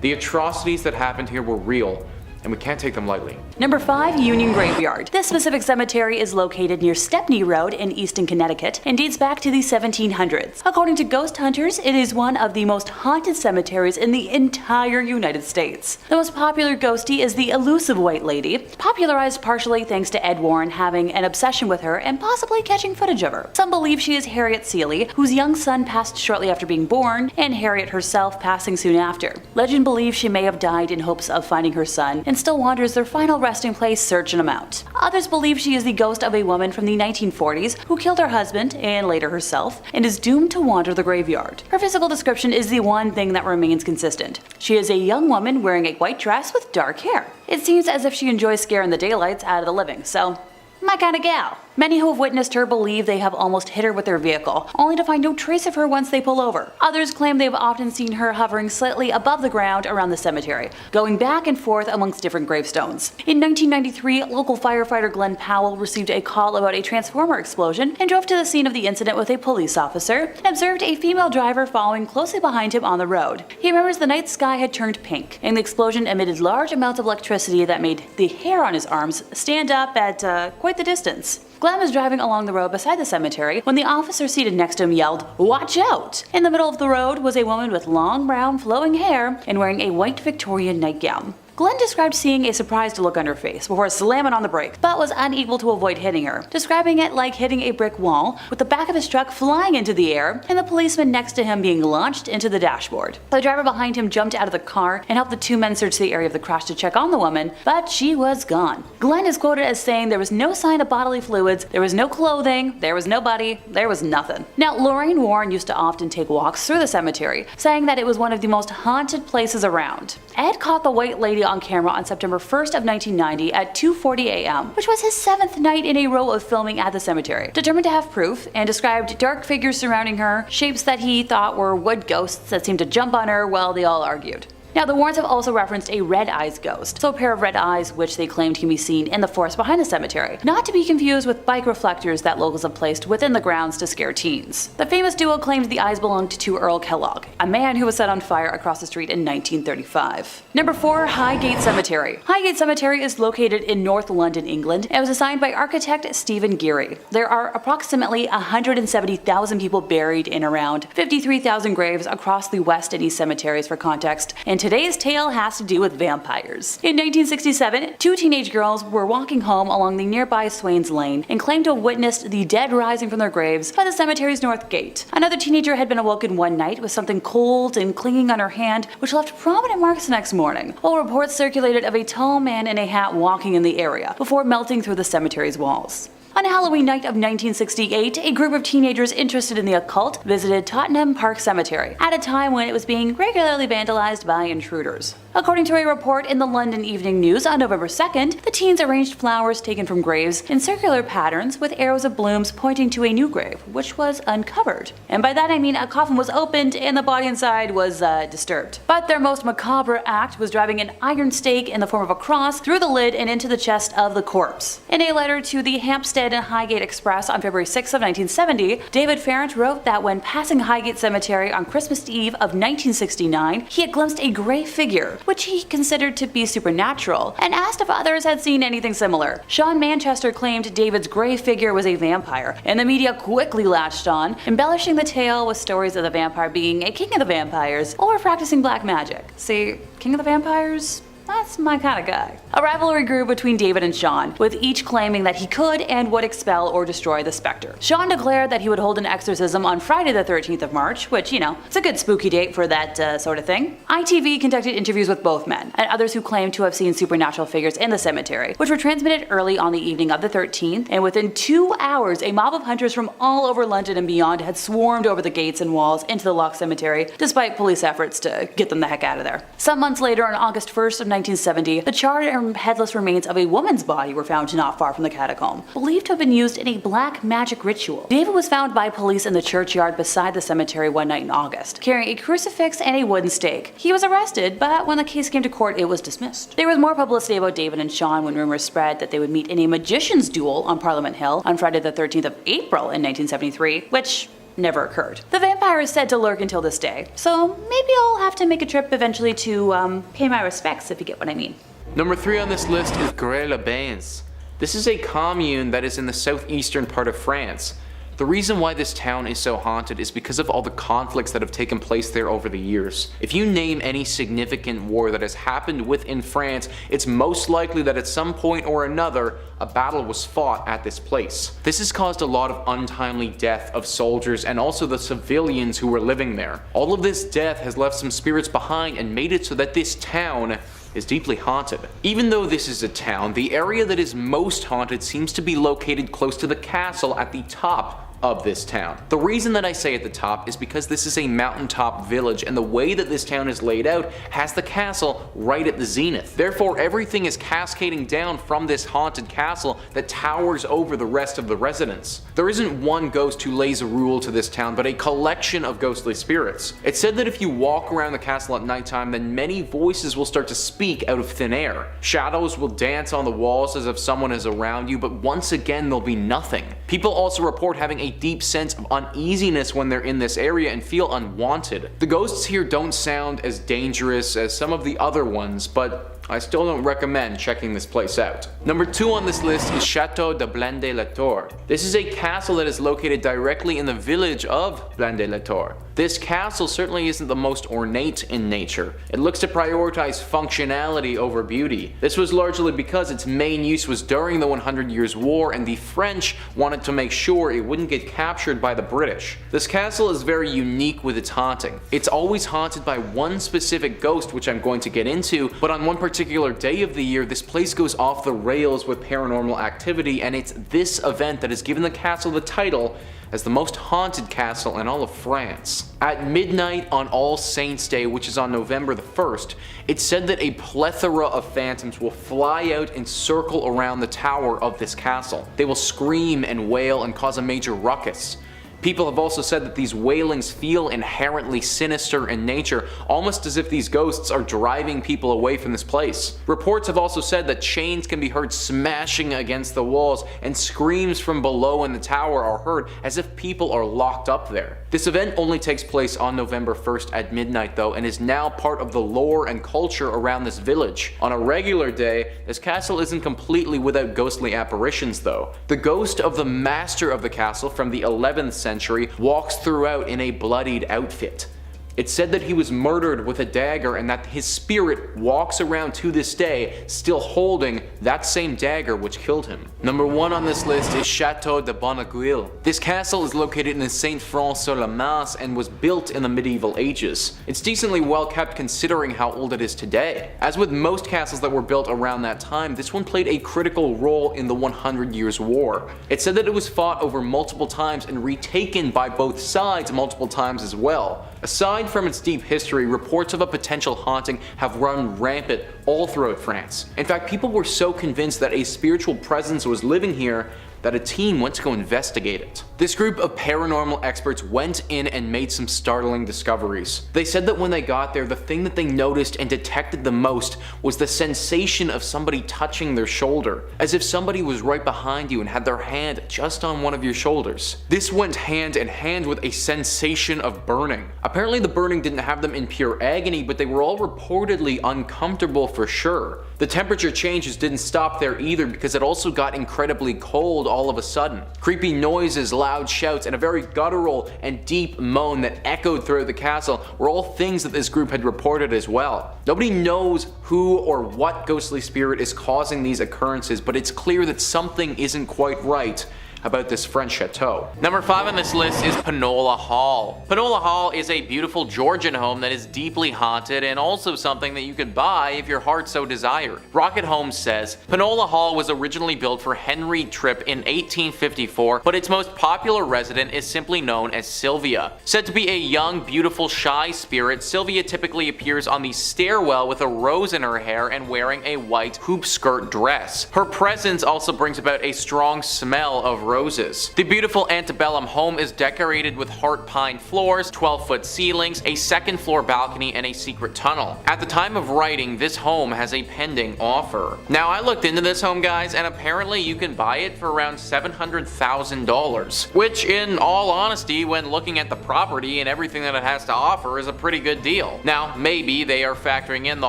The atrocities that happened here were real, and we can't take them lightly. Number 5, Union Graveyard. This specific cemetery is located near Stepney Road in Easton, Connecticut, and dates back to the 1700s. According to ghost hunters, it is one of the most haunted cemeteries in the entire United States. The most popular ghostie is the elusive White Lady, popularized partially thanks to Ed Warren having an obsession with her and possibly catching footage of her. Some believe she is Harriet Seeley, whose young son passed shortly after being born, and Harriet herself passing soon after. Legend believes she may have died in hopes of finding her son, and still wanders their final resting place searching them out. Others believe she is the ghost of a woman from the 1940s who killed her husband and later herself and is doomed to wander the graveyard. Her physical description is the one thing that remains consistent. She is a young woman wearing a white dress with dark hair. It seems as if she enjoys scaring the daylights out of the living, so my kind of gal. Many who have witnessed her believe they have almost hit her with their vehicle, only to find no trace of her once they pull over. Others claim they have often seen her hovering slightly above the ground around the cemetery, going back and forth amongst different gravestones. In 1993, local firefighter Glenn Powell received a call about a transformer explosion and drove to the scene of the incident with a police officer and observed a female driver following closely behind him on the road. He remembers the night sky had turned pink, and the explosion emitted large amounts of electricity that made the hair on his arms stand up at quite the distance. Glenn was driving along the road beside the cemetery when the officer seated next to him yelled, "Watch out!" In the middle of the road was a woman with long brown flowing hair and wearing a white Victorian nightgown. Glenn described seeing a surprised look on her face before slamming on the brake, but was unable to avoid hitting her, describing it like hitting a brick wall, with the back of his truck flying into the air and the policeman next to him being launched into the dashboard. The driver behind him jumped out of the car and helped the two men search the area of the crash to check on the woman, but she was gone. Glenn is quoted as saying there was no sign of bodily fluids, there was no clothing, there was nobody, there was nothing. Now, Lorraine Warren used to often take walks through the cemetery, saying that it was one of the most haunted places around. Ed caught the white lady on camera on September 1st of 1990 at 2:40 a.m., which was his 7th night in a row of filming at the cemetery. Determined to have proof, and described dark figures surrounding her, shapes that he thought were wood ghosts that seemed to jump on her while they all argued. Now, the Warrens have also referenced a red eyes ghost, so a pair of red eyes which they claimed can be seen in the forest behind the cemetery, not to be confused with bike reflectors that locals have placed within the grounds to scare teens. The famous duo claimed the eyes belonged to Earl Kellogg, a man who was set on fire across the street in 1935. Number 4. Highgate Cemetery. Highgate Cemetery is located in North London, England, and was assigned by architect Stephen Geary. There are approximately 170,000 people buried in around 53,000 graves across the West and East cemeteries for context, and today's tale has to do with vampires. In 1967, two teenage girls were walking home along the nearby Swains Lane and claimed to have witnessed the dead rising from their graves by the cemetery's north gate. Another teenager had been awoken one night with something cold and clinging on her hand, which left prominent marks the next morning, while reports circulated of a tall man in a hat walking in the area before melting through the cemetery's walls. On Halloween night of 1968, a group of teenagers interested in the occult visited Tottenham Park Cemetery at a time when it was being regularly vandalized by intruders. According to a report in the London Evening News on November 2nd, the teens arranged flowers taken from graves in circular patterns with arrows of blooms pointing to a new grave, which was uncovered. And by that I mean a coffin was opened and the body inside was disturbed. But their most macabre act was driving an iron stake in the form of a cross through the lid and into the chest of the corpse. In a letter to the Hampstead and Highgate Express on February 6 of 1970, David Farrant wrote that when passing Highgate Cemetery on Christmas Eve of 1969, he had glimpsed a grey figure, which he considered to be supernatural, and asked if others had seen anything similar. Sean Manchester claimed David's grey figure was a vampire, and the media quickly latched on, embellishing the tale with stories of the vampire being a king of the vampires or practicing black magic. See, king of the vampires? That's my kind of guy. A rivalry grew between David and Sean, with each claiming that he could and would expel or destroy the specter. Sean declared that he would hold an exorcism on Friday the 13th of March, which, you know, it's a good spooky date for that sort of thing. ITV conducted interviews with both men, and others who claimed to have seen supernatural figures in the cemetery, which were transmitted early on the evening of the 13th, and within 2 hours, a mob of hunters from all over London and beyond had swarmed over the gates and walls into the locked cemetery, despite police efforts to get them the heck out of there. Some months later, on August 1st of 1970, the charred and headless remains of a woman's body were found not far from the catacomb, believed to have been used in a black magic ritual. David was found by police in the churchyard beside the cemetery one night in August, carrying a crucifix and a wooden stake. He was arrested, but when the case came to court, it was dismissed. There was more publicity about David and Sean when rumors spread that they would meet in a magician's duel on Parliament Hill on Friday the 13th of April in 1973, which never occurred. The vampire is said to lurk until this day, so maybe I'll have to make a trip eventually to pay my respects, if you get what I mean. Number 3 on this list is Grès-les-Bains. This is a commune that is in the southeastern part of France. The reason why this town is so haunted is because of all the conflicts that have taken place there over the years. If you name any significant war that has happened within France, it's most likely that at some point or another, a battle was fought at this place. This has caused a lot of untimely death of soldiers and also the civilians who were living there. All of this death has left some spirits behind and made it so that this town is deeply haunted. Even though this is a town, the area that is most haunted seems to be located close to the castle at the top of this town. The reason that I say at the top is because this is a mountaintop village, and the way that this town is laid out has the castle right at the zenith. Therefore, everything is cascading down from this haunted castle that towers over the rest of the residents. There isn't one ghost who lays a rule to this town, but a collection of ghostly spirits. It's said that if you walk around the castle at nighttime, then many voices will start to speak out of thin air. Shadows will dance on the walls as if someone is around you, but once again there'll be nothing. People also report having a deep sense of uneasiness when they're in this area and feel unwanted. The ghosts here don't sound as dangerous as some of the other ones, but I still don't recommend checking this place out. Number 2 on this list is Chateau de Blende Leto. This is a castle that is located directly in the village of Blende Leto. This castle certainly isn't the most ornate in nature. It looks to prioritize functionality over beauty. This was largely because its main use was during the 100 Years' War, and the French wanted to make sure it wouldn't get captured by the British. This castle is very unique with its haunting. It's always haunted by one specific ghost, which I'm going to get into, but on one particular day of the year, this place goes off the rails with paranormal activity, and it's this event that has given the castle the title as the most haunted castle in all of France. At midnight on All Saints' Day, which is on November the 1st, it's said that a plethora of phantoms will fly out and circle around the tower of this castle. They will scream and wail and cause a major ruckus. People have also said that these wailings feel inherently sinister in nature, almost as if these ghosts are driving people away from this place. Reports have also said that chains can be heard smashing against the walls, and screams from below in the tower are heard as if people are locked up there. This event only takes place on November 1st at midnight though, and is now part of the lore and culture around this village. On a regular day, this castle isn't completely without ghostly apparitions though. The ghost of the master of the castle from the 11th century walks throughout in a bloodied outfit. It's said that he was murdered with a dagger, and that his spirit walks around to this day still holding that same dagger which killed him. Number 1 on this list is Chateau de Bonaguil. This castle is located in the Saint-Front-sur-la-Masse and was built in the medieval ages. It's decently well kept considering how old it is today. As with most castles that were built around that time, this one played a critical role in the 100 Years' War. It's said that it was fought over multiple times and retaken by both sides multiple times as well. Aside from its deep history, reports of a potential haunting have run rampant all throughout France. In fact, people were so convinced that a spiritual presence was living here that a team went to go investigate it. This group of paranormal experts went in and made some startling discoveries. They said that when they got there, the thing that they noticed and detected the most was the sensation of somebody touching their shoulder, as if somebody was right behind you and had their hand just on one of your shoulders. This went hand in hand with a sensation of burning. Apparently the burning didn't have them in pure agony, but they were all reportedly uncomfortable for sure. The temperature changes didn't stop there either, because it also got incredibly cold all of a sudden. Creepy noises, loud shouts, and a very guttural and deep moan that echoed throughout the castle were all things that this group had reported as well. Nobody knows who or what ghostly spirit is causing these occurrences, but it's clear that something isn't quite right about this French chateau. Number 5 on this list is Polola Hall. Polola Hall is a beautiful Georgian home that is deeply haunted, and also something that you could buy if your heart so desired. Rocket Holmes says, Polola Hall was originally built for Henry Tripp in 1854, but its most popular resident is simply known as Sylvia. Said to be a young, beautiful, shy spirit, Sylvia typically appears on the stairwell with a rose in her hair and wearing a white hoop skirt dress. Her presence also brings about a strong smell of roses. The beautiful antebellum home is decorated with heart pine floors, 12-foot ceilings, a second-floor balcony, and a secret tunnel. At the time of writing, this home has a pending offer. Now, I looked into this home, guys, and apparently you can buy it for around $700,000, which, in all honesty, when looking at the property and everything that it has to offer, is a pretty good deal. Now, maybe they are factoring in the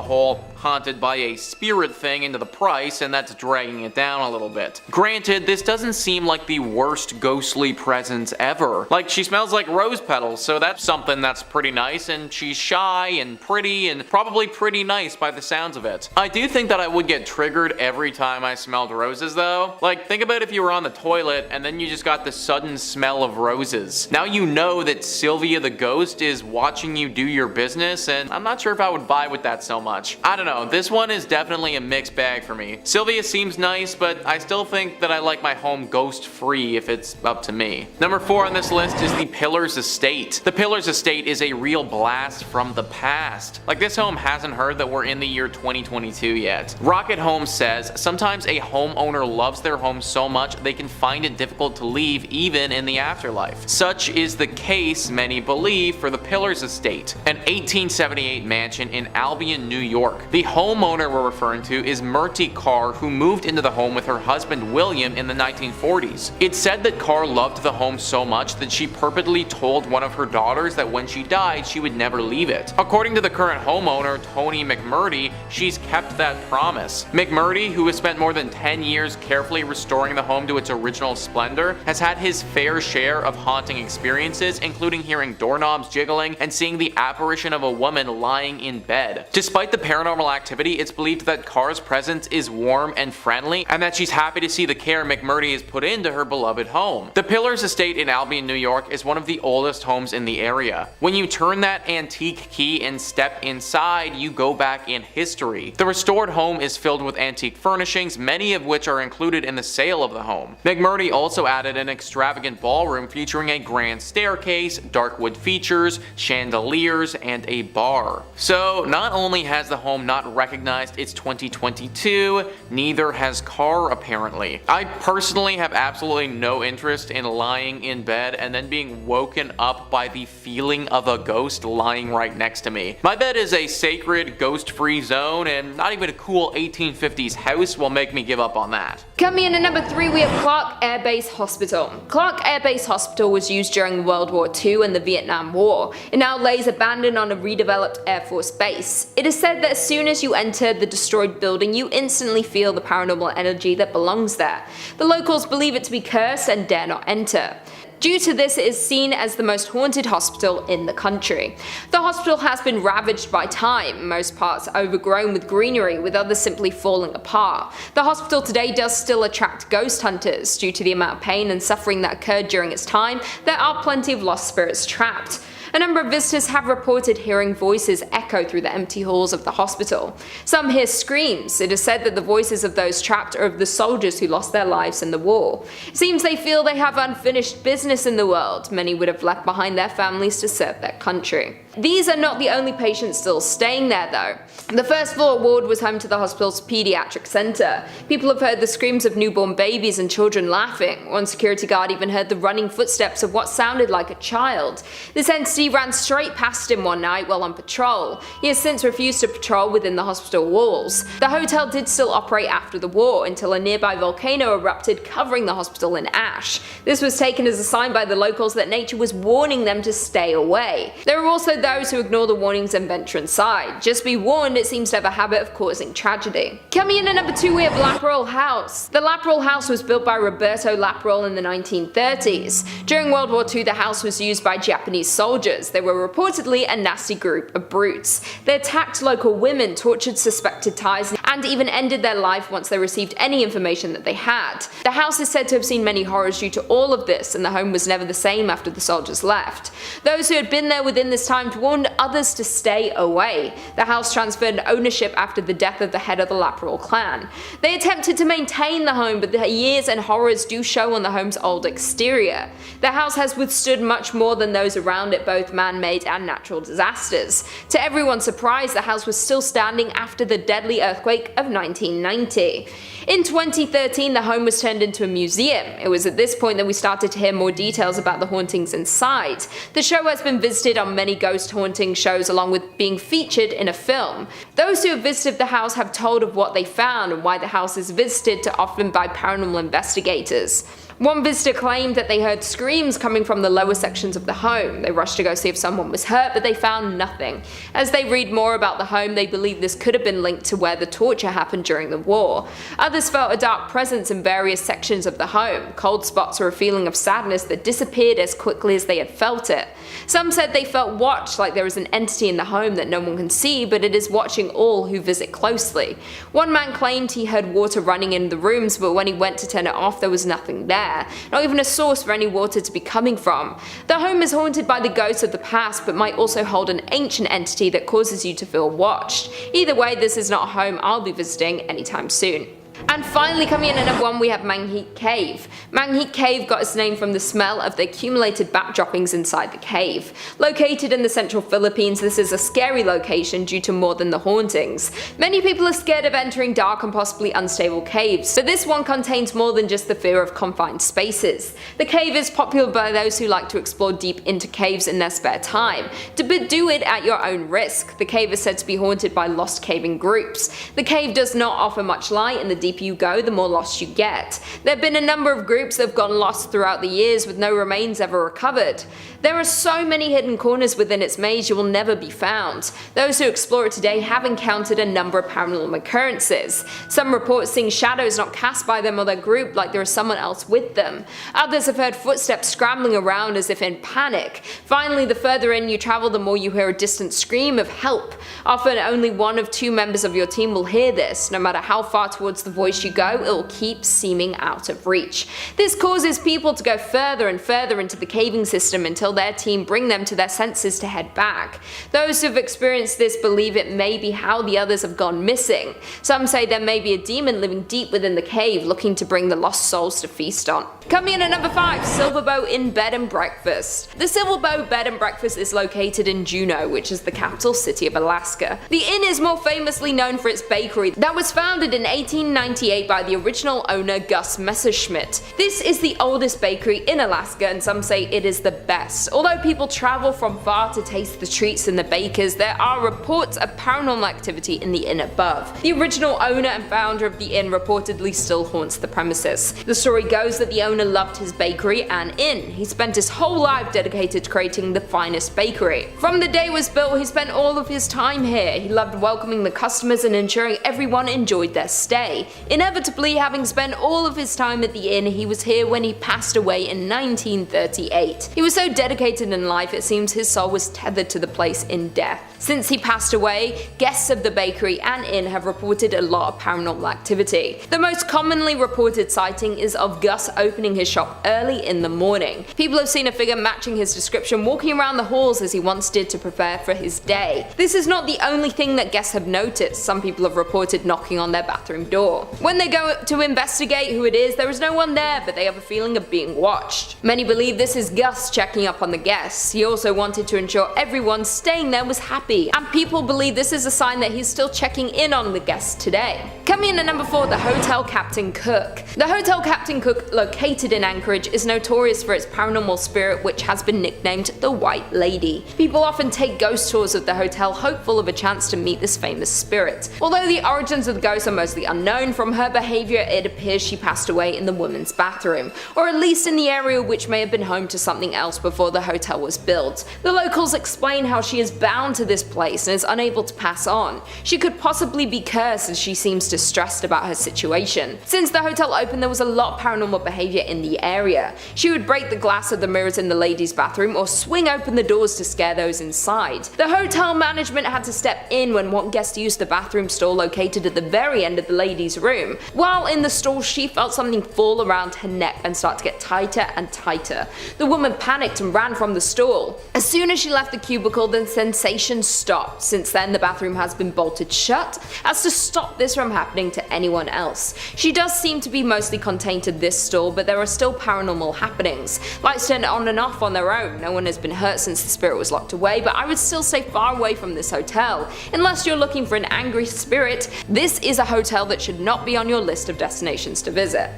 whole haunted by a spirit thing into the price, and that's dragging it down a little bit. Granted, this doesn't seem like the worst ghostly presence ever. Like, she smells like rose petals, so that's something that's pretty nice, and she's shy and pretty and probably pretty nice by the sounds of it. I do think that I would get triggered every time I smelled roses though. Like, think about if you were on the toilet and then you just got the sudden smell of roses. Now you know that Sylvia the ghost is watching you do your business, and I'm not sure if I would vibe with that so much. I don't know. know, this one is definitely a mixed bag for me. Sylvia seems nice, but I still think that I like my home ghost-free if it's up to me. Number 4 on this list is the Pillars Estate. The Pillars Estate is a real blast from the past. Like, this home hasn't heard that we're in the year 2022 yet. Rocket Home says, sometimes a homeowner loves their home so much they can find it difficult to leave even in the afterlife. Such is the case, many believe, for the Pillars Estate, an 1878 mansion in Albion, New York. The homeowner we're referring to is Myrtle Carr, who moved into the home with her husband William in the 1940s. It's said that Carr loved the home so much that she purportedly told one of her daughters that when she died she would never leave it. According to the current homeowner, Tony McMurdy, she's kept that promise. McMurdy, who has spent more than 10 years carefully restoring the home to its original splendor, has had his fair share of haunting experiences, including hearing doorknobs jiggling and seeing the apparition of a woman lying in bed. Despite the paranormal activity, it's believed that Carr's presence is warm and friendly, and that she's happy to see the care McMurdy has put into her beloved home. The Pillars Estate in Albion, New York is one of the oldest homes in the area. When you turn that antique key and step inside, you go back in history. The restored home is filled with antique furnishings, many of which are included in the sale of the home. McMurdy also added an extravagant ballroom featuring a grand staircase, dark wood features, chandeliers, and a bar. So not only has the home not recognized its 2022, neither has Carr apparently. I personally have absolutely no interest in lying in bed and then being woken up by the feeling of a ghost lying right next to me. My bed is a sacred ghost-free zone, and not even a cool 1850s house will make me give up on that. Coming in at number 3, we have Clark Air Base Hospital. Clark Air Base Hospital was used during World War II and the Vietnam War. It now lays abandoned on a redeveloped Air Force base. It is said that as soon as you enter the destroyed building, you instantly feel the paranormal energy that belongs there. The locals believe it to be cursed and dare not enter. Due to this, it is seen as the most haunted hospital in the country. The hospital has been ravaged by time, most parts overgrown with greenery, with others simply falling apart. The hospital today does still attract ghost hunters. Due to the amount of pain and suffering that occurred during its time, there are plenty of lost spirits trapped. A number of visitors have reported hearing voices echo through the empty halls of the hospital. Some hear screams. It is said that the voices of those trapped are of the soldiers who lost their lives in the war. It seems they feel they have unfinished business in the world. Many would have left behind their families to serve their country. These are not the only patients still staying there though. The first floor ward was home to the hospital's Pediatric Center. People have heard the screams of newborn babies and children laughing. One security guard even heard the running footsteps of what sounded like a child. This entity ran straight past him one night while on patrol. He has since refused to patrol within the hospital walls. The hotel did still operate after the war until a nearby volcano erupted, covering the hospital in ash. This was taken as a sign by the locals that nature was warning them to stay away. There are also those who ignore the warnings and venture inside. Just be warned, it seems to have a habit of causing tragedy. Coming in at number 2, we have Laperole House. The Laperole House was built by Roberto Laperole in the 1930s. During World War II, the house was used by Japanese soldiers. They were reportedly a nasty group of brutes. They attacked local women, tortured suspected ties, and even ended their life once they received any information that they had. The house is said to have seen many horrors due to all of this, and the home was never the same after the soldiers left. Those who had been there within this time warned others to stay away. The house transferred ownership after the death of the head of the Laperole clan. They attempted to maintain the home, but the years and horrors do show on the home's old exterior. The house has withstood much more than those around it, both man-made and natural disasters. To everyone's surprise, the house was still standing after the deadly earthquake of 1990. In 2013, the home was turned into a museum. It was at this point that we started to hear more details about the hauntings inside. The show has been visited on many ghost haunting shows, along with being featured in a film. Those who have visited the house have told of what they found and why the house is visited often by paranormal investigators. One visitor claimed that they heard screams coming from the lower sections of the home. They rushed to go see if someone was hurt, but they found nothing. As they read more about the home, they believe this could have been linked to where the torture happened during the war. Others felt a dark presence in various sections of the home, cold spots or a feeling of sadness that disappeared as quickly as they had felt it. Some said they felt watched, like there is an entity in the home that no one can see, but it is watching all who visit closely. One man claimed he heard water running in the rooms, but when he went to turn it off, there was nothing there. there, not even a source for any water to be coming from. The home is haunted by the ghosts of the past, but might also hold an ancient entity that causes you to feel watched. Either way, this is not a home I'll be visiting anytime soon. And finally, coming in at number 1, we have Manghit Cave. Manghit Cave got its name from the smell of the accumulated bat droppings inside the cave. Located in the central Philippines, this is a scary location due to more than the hauntings. Many people are scared of entering dark and possibly unstable caves, but this one contains more than just the fear of confined spaces. The cave is popular by those who like to explore deep into caves in their spare time, but do it at your own risk. The cave is said to be haunted by lost caving groups. The cave does not offer much light, and the deeper you go, the more lost you get. There have been a number of groups that have gone lost throughout the years with no remains ever recovered. There are so many hidden corners within its maze you will never be found. Those who explore it today have encountered a number of paranormal occurrences. Some report seeing shadows not cast by them or their group like there is someone else with them. Others have heard footsteps scrambling around as if in panic. Finally, the further in you travel, the more you hear a distant scream of help. Often only one of 2 members of your team will hear this. No matter how far towards the voice you go, it will keep seeming out of reach. This causes people to go further and further into the caving system until their team bring them to their senses to head back. Those who have experienced this believe it may be how the others have gone missing. Some say there may be a demon living deep within the cave looking to bring the lost souls to feast on. Coming in at number 5, Silverbow Inn Bed and Breakfast. The Silverbow Bed and Breakfast is located in Juneau, which is the capital city of Alaska. The inn is more famously known for its bakery that was founded in 1898 by the original owner Gus Messerschmitt. This is the oldest bakery in Alaska, and some say it is the best. Although people travel from far to taste the treats and the bakers, there are reports of paranormal activity in the inn above. The original owner and founder of the inn reportedly still haunts the premises. The story goes that the owner loved his bakery and inn. He spent his whole life dedicated to creating the finest bakery. From the day it was built, he spent all of his time here. He loved welcoming the customers and ensuring everyone enjoyed their stay. Inevitably, having spent all of his time at the inn, he was here when he passed away in 1938. He was so dedicated in life, it seems his soul was tethered to the place in death. Since he passed away, guests of the bakery and inn have reported a lot of paranormal activity. The most commonly reported sighting is of Gus opening his shop early in the morning. People have seen a figure matching his description walking around the halls as he once did to prepare for his day. This is not the only thing that guests have noticed. Some people have reported knocking on their bathroom door. When they go to investigate who it is, there is no one there, but they have a feeling of being watched. Many believe this is Gus checking up on the guests. He also wanted to ensure everyone staying there was happy, and people believe this is a sign that he's still checking in on the guests today. Coming in at number 4, the Hotel Captain Cook. The Hotel Captain Cook, located in Anchorage, is notorious for its paranormal spirit, which has been nicknamed the White Lady. People often take ghost tours of the hotel, hopeful of a chance to meet this famous spirit. Although the origins of the ghost are mostly unknown, from her behavior it appears she passed away in the women's bathroom, or at least in the area which may have been home to something else before the hotel was built. The locals explain how she is bound to this place and is unable to pass on. She could possibly be cursed, as she seems distressed about her situation. Since the hotel opened, there was a lot of paranormal behavior in the area. She would break the glass of the mirrors in the ladies' bathroom or swing open the doors to scare those inside. The hotel management had to step in when one guest used the bathroom stall located at the very end of the ladies' room. While in the stall, she felt something fall around her neck and start to get tighter and tighter. The woman panicked and ran from the stall. As soon as she left the cubicle, the sensation stopped. Since then, the bathroom has been bolted shut as to stop this from happening to anyone else. She does seem to be mostly contained to this stall, but there are still paranormal happenings. Lights turn on and off on their own. No one has been hurt since the spirit was locked away, but I would still stay far away from this hotel. Unless you're looking for an angry spirit, this is a hotel that should not be on your list of destinations to visit.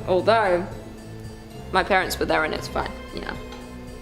Although, my parents were there and it's fine, you know.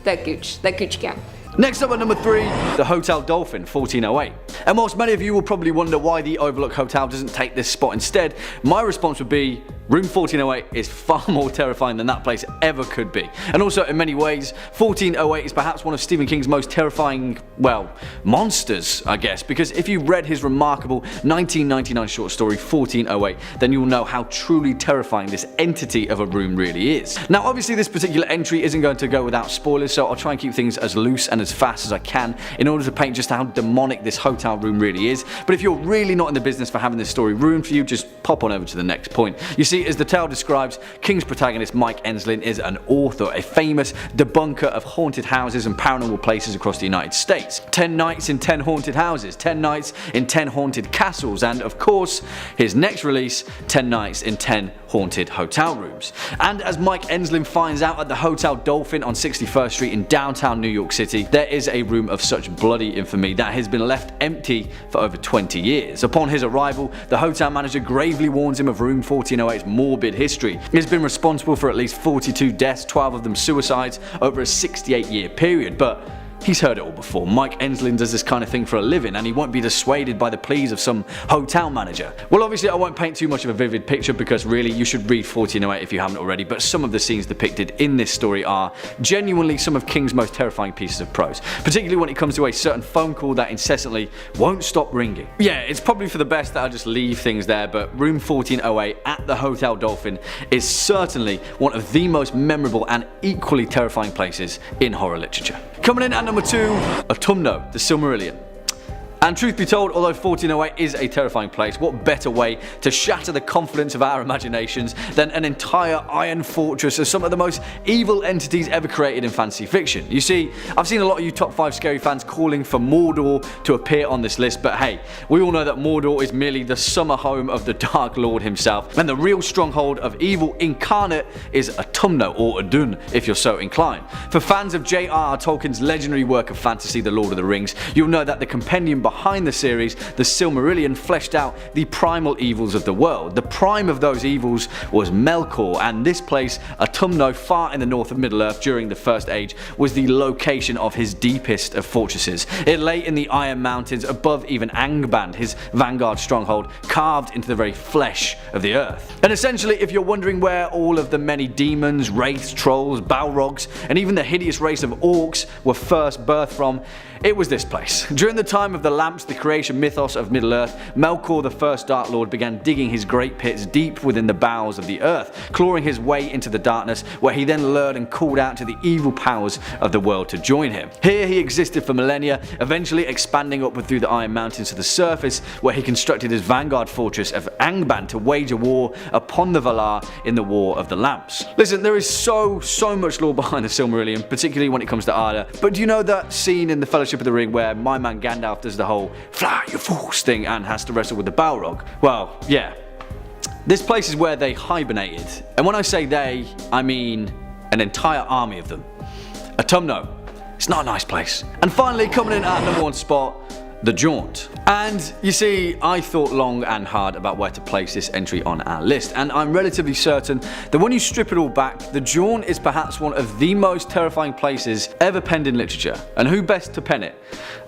They're Gucci gang. Next up at number 3, the Hotel Dolphin 1408. And whilst many of you will probably wonder why the Overlook Hotel doesn't take this spot instead, my response would be, room 1408 is far more terrifying than that place ever could be. And also, in many ways, 1408 is perhaps one of Stephen King's most terrifying, well, monsters, I guess, because if you read his remarkable 1999 short story 1408, then you'll know how truly terrifying this entity of a room really is. Now, obviously this particular entry isn't going to go without spoilers, so I'll try and keep things as loose and as fast as I can in order to paint just how demonic this hotel room really is. But if you're really not in the business for having this story ruined for you, just pop on over to the next point. You see, see, as the tale describes, King's protagonist Mike Enslin is an author, a famous debunker of haunted houses and paranormal places across the United States. 10 nights in 10 haunted houses, 10 nights in 10 haunted castles, and of course, his next release, 10 nights in 10 haunted hotel rooms. And as Mike Enslin finds out at the Hotel Dolphin on 61st Street in downtown New York City, there is a room of such bloody infamy that has been left empty for over 20 years. Upon his arrival, the hotel manager gravely warns him of room 1408's morbid history. It has been responsible for at least 42 deaths, 12 of them suicides, over a 68-year period. But he's heard it all before. Mike Enslin does this kind of thing for a living, and he won't be dissuaded by the pleas of some hotel manager. Well, obviously I won't paint too much of a vivid picture, because really you should read 1408 if you haven't already, but some of the scenes depicted in this story are genuinely some of King's most terrifying pieces of prose, particularly when it comes to a certain phone call that incessantly won't stop ringing. Yeah, it's probably for the best that I just leave things there, but room 1408 at the Hotel Dolphin is certainly one of the most memorable and equally terrifying places in horror literature. Coming in at number 2, Autumno, the Silmarillion. And truth be told, although 1408 is a terrifying place, what better way to shatter the confidence of our imaginations than an entire iron fortress of some of the most evil entities ever created in fantasy fiction. You see, I've seen a lot of you top 5 scary fans calling for Mordor to appear on this list, but hey, we all know that Mordor is merely the summer home of the Dark Lord himself, and the real stronghold of evil incarnate is Autumno, or Adun if you're so inclined. For fans of J.R.R. Tolkien's legendary work of fantasy, The Lord of the Rings, you'll know that the compendium behind the series, the Silmarillion, fleshed out the primal evils of the world. The prime of those evils was Melkor, and this place, Autumno, far in the north of Middle-earth during the First Age, was the location of his deepest of fortresses. It lay in the Iron Mountains above even Angband, his vanguard stronghold, carved into the very flesh of the earth. And essentially, if you're wondering where all of the many demons, wraiths, trolls, balrogs, and even the hideous race of orcs were first birthed from, it was this place. During the time of the lamps, the creation mythos of Middle-earth, Melkor, the first Dark Lord, began digging his great pits deep within the bowels of the earth, clawing his way into the darkness, where he then lured and called out to the evil powers of the world to join him. Here he existed for millennia, eventually expanding upward through the Iron Mountains to the surface, where he constructed his vanguard fortress of Angband to wage a war upon the Valar in the War of the Lamps. Listen, there is so much lore behind the Silmarillion, particularly when it comes to Arda, but do you know that scene in the Fellowship of the Ring where my man Gandalf does the whole "fly you fools" thing and has to wrestle with the Balrog? Well, yeah. This place is where they hibernated, and when I say they, I mean an entire army of them. Autumno. It's not a nice place. And finally, coming in at number 1 spot, The Jaunt. And you see, I thought long and hard about where to place this entry on our list, and I'm relatively certain that when you strip it all back, The Jaunt is perhaps one of the most terrifying places ever penned in literature. And who best to pen it?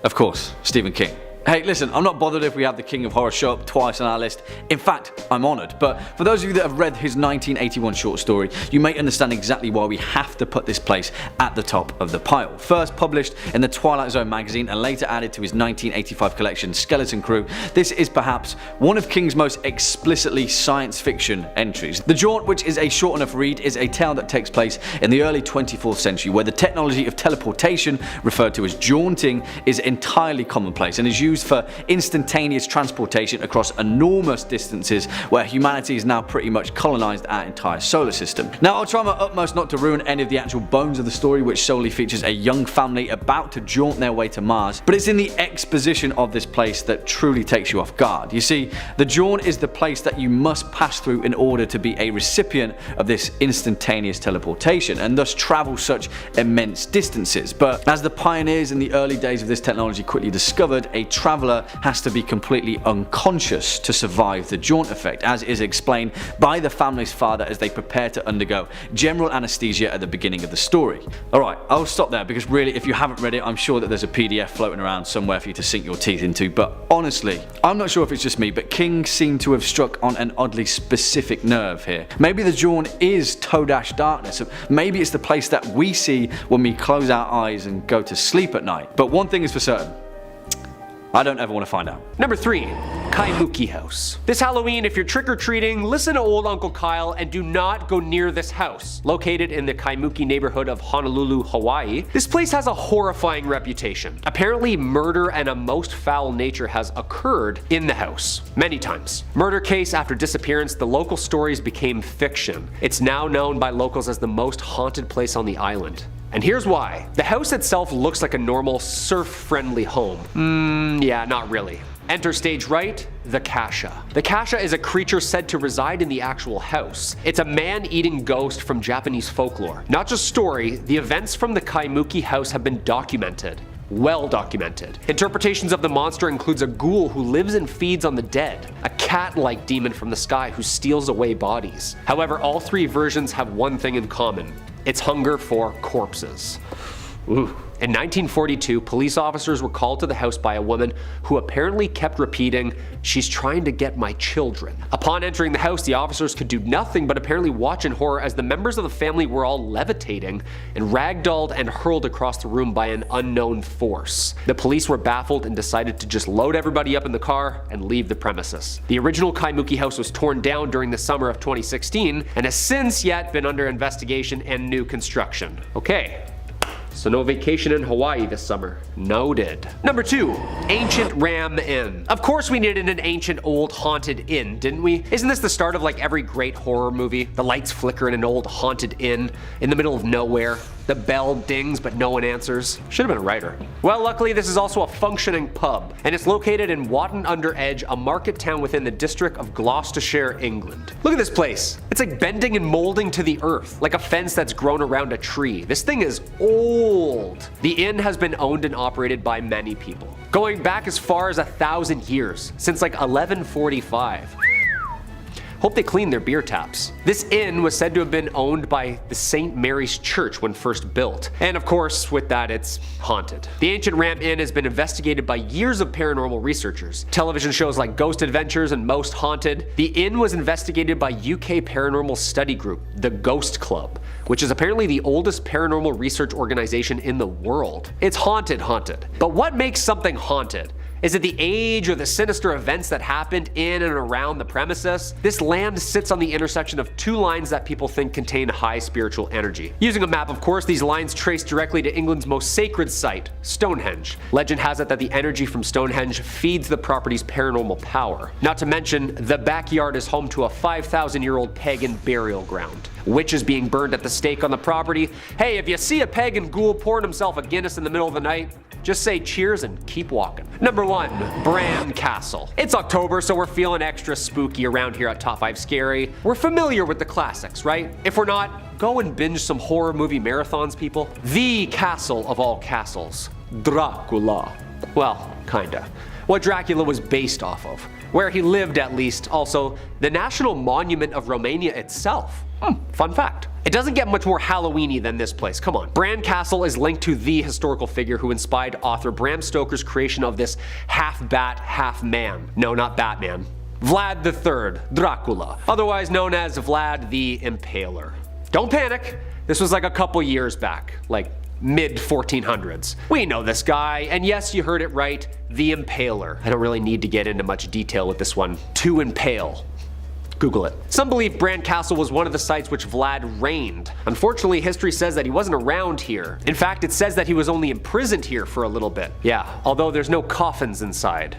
Of course, Stephen King. Hey, listen, I'm not bothered if we have the King of Horror show up twice on our list. In fact, I'm honoured. But for those of you that have read his 1981 short story, you may understand exactly why we have to put this place at the top of the pile. First published in the Twilight Zone magazine and later added to his 1985 collection Skeleton Crew, this is perhaps one of King's most explicitly science fiction entries. The Jaunt, which is a short enough read, is a tale that takes place in the early 24th century, where the technology of teleportation, referred to as jaunting, is entirely commonplace and is used for instantaneous transportation across enormous distances, where humanity is now pretty much colonized our entire solar system. Now, I'll try my utmost not to ruin any of the actual bones of the story, which solely features a young family about to jaunt their way to Mars, but it's in the exposition of this place that truly takes you off guard. You see, the Jaunt is the place that you must pass through in order to be a recipient of this instantaneous teleportation, and thus travel such immense distances. But as the pioneers in the early days of this technology quickly discovered, a traveller has to be completely unconscious to survive the Jaunt effect, as is explained by the family's father as they prepare to undergo general anaesthesia at the beginning of the story. Alright, I'll stop there, because really, if you haven't read it, I'm sure that there's a PDF floating around somewhere for you to sink your teeth into, but honestly, I'm not sure if it's just me, but King seemed to have struck on an oddly specific nerve here. Maybe the Jaunt is Todash darkness, maybe it's the place that we see when we close our eyes and go to sleep at night. But one thing is for certain, I don't ever want to find out. Number 3, Kaimuki House. This Halloween, if you're trick-or-treating, listen to old Uncle Kyle and do not go near this house. Located in the Kaimuki neighborhood of Honolulu, Hawaii, this place has a horrifying reputation. Apparently, murder and a most foul nature has occurred in the house many times. Murder case after disappearance, the local stories became fiction. It's now known by locals as the most haunted place on the island. And here's why. The house itself looks like a normal, surf-friendly home. Yeah, not really. Enter stage right, the Kasha. The Kasha is a creature said to reside in the actual house. It's a man-eating ghost from Japanese folklore. Not just story, the events from the Kaimuki house have been documented. Well documented. Interpretations of the monster includes a ghoul who lives and feeds on the dead, a cat-like demon from the sky who steals away bodies. However, all three versions have one thing in common. It's hunger for corpses. Ooh. In 1942, police officers were called to the house by a woman who apparently kept repeating, "She's trying to get my children." Upon entering the house, the officers could do nothing but apparently watch in horror as the members of the family were all levitating and ragdolled and hurled across the room by an unknown force. The police were baffled and decided to just load everybody up in the car and leave the premises. The original Kaimuki house was torn down during the summer of 2016 and has since yet been under investigation and new construction. Okay. So no vacation in Hawaii this summer. Noted. Number 2, Ancient Ram Inn. Of course we needed an ancient old haunted inn, didn't we? Isn't this the start of like every great horror movie? The lights flicker in an old haunted inn in the middle of nowhere. The bell dings but no one answers. Should have been a writer. Well, luckily this is also a functioning pub, and it's located in Watton-under-Edge, a market town within the district of Gloucestershire, England. Look at this place. It's like bending and molding to the earth, like a fence that's grown around a tree. This thing is old. The inn has been owned and operated by many people, going back as far as 1,000 years, since like 1145. Hope they clean their beer taps. This inn was said to have been owned by the St. Mary's Church when first built. And of course, with that, it's haunted. The Ancient Ram Inn has been investigated by years of paranormal researchers. Television shows like Ghost Adventures and Most Haunted. The inn was investigated by UK paranormal study group, the Ghost Club, which is apparently the oldest paranormal research organization in the world. It's haunted. But what makes something haunted? Is it the age or the sinister events that happened in and around the premises? This land sits on the intersection of two lines that people think contain high spiritual energy. Using a map, of course, these lines trace directly to England's most sacred site, Stonehenge. Legend has it that the energy from Stonehenge feeds the property's paranormal power. Not to mention, the backyard is home to a 5,000-year-old pagan burial ground. Witches being burned at the stake on the property. Hey, if you see a pagan ghoul pouring himself a Guinness in the middle of the night, just say cheers and keep walking. Number 1, Bran Castle. It's October, so we're feeling extra spooky around here at Top 5 Scary. We're familiar with the classics, right? If we're not, go and binge some horror movie marathons, people. The castle of all castles, Dracula. Well, kinda. What Dracula was based off of. Where he lived, at least. Also, the national monument of Romania itself. Fun fact. It doesn't get much more Halloweeny than this place, come on. Bran Castle is linked to the historical figure who inspired author Bram Stoker's creation of this half-bat, half-man. No, not Batman. Vlad III, Dracula, otherwise known as Vlad the Impaler. Don't panic, this was like a couple years back, like mid-1400s. We know this guy, and yes, you heard it right, the Impaler. I don't really need to get into much detail with this one. To impale. Google it. Some believe Bran Castle was one of the sites which Vlad reigned. Unfortunately, history says that he wasn't around here. In fact, it says that he was only imprisoned here for a little bit. Yeah, although there's no coffins inside.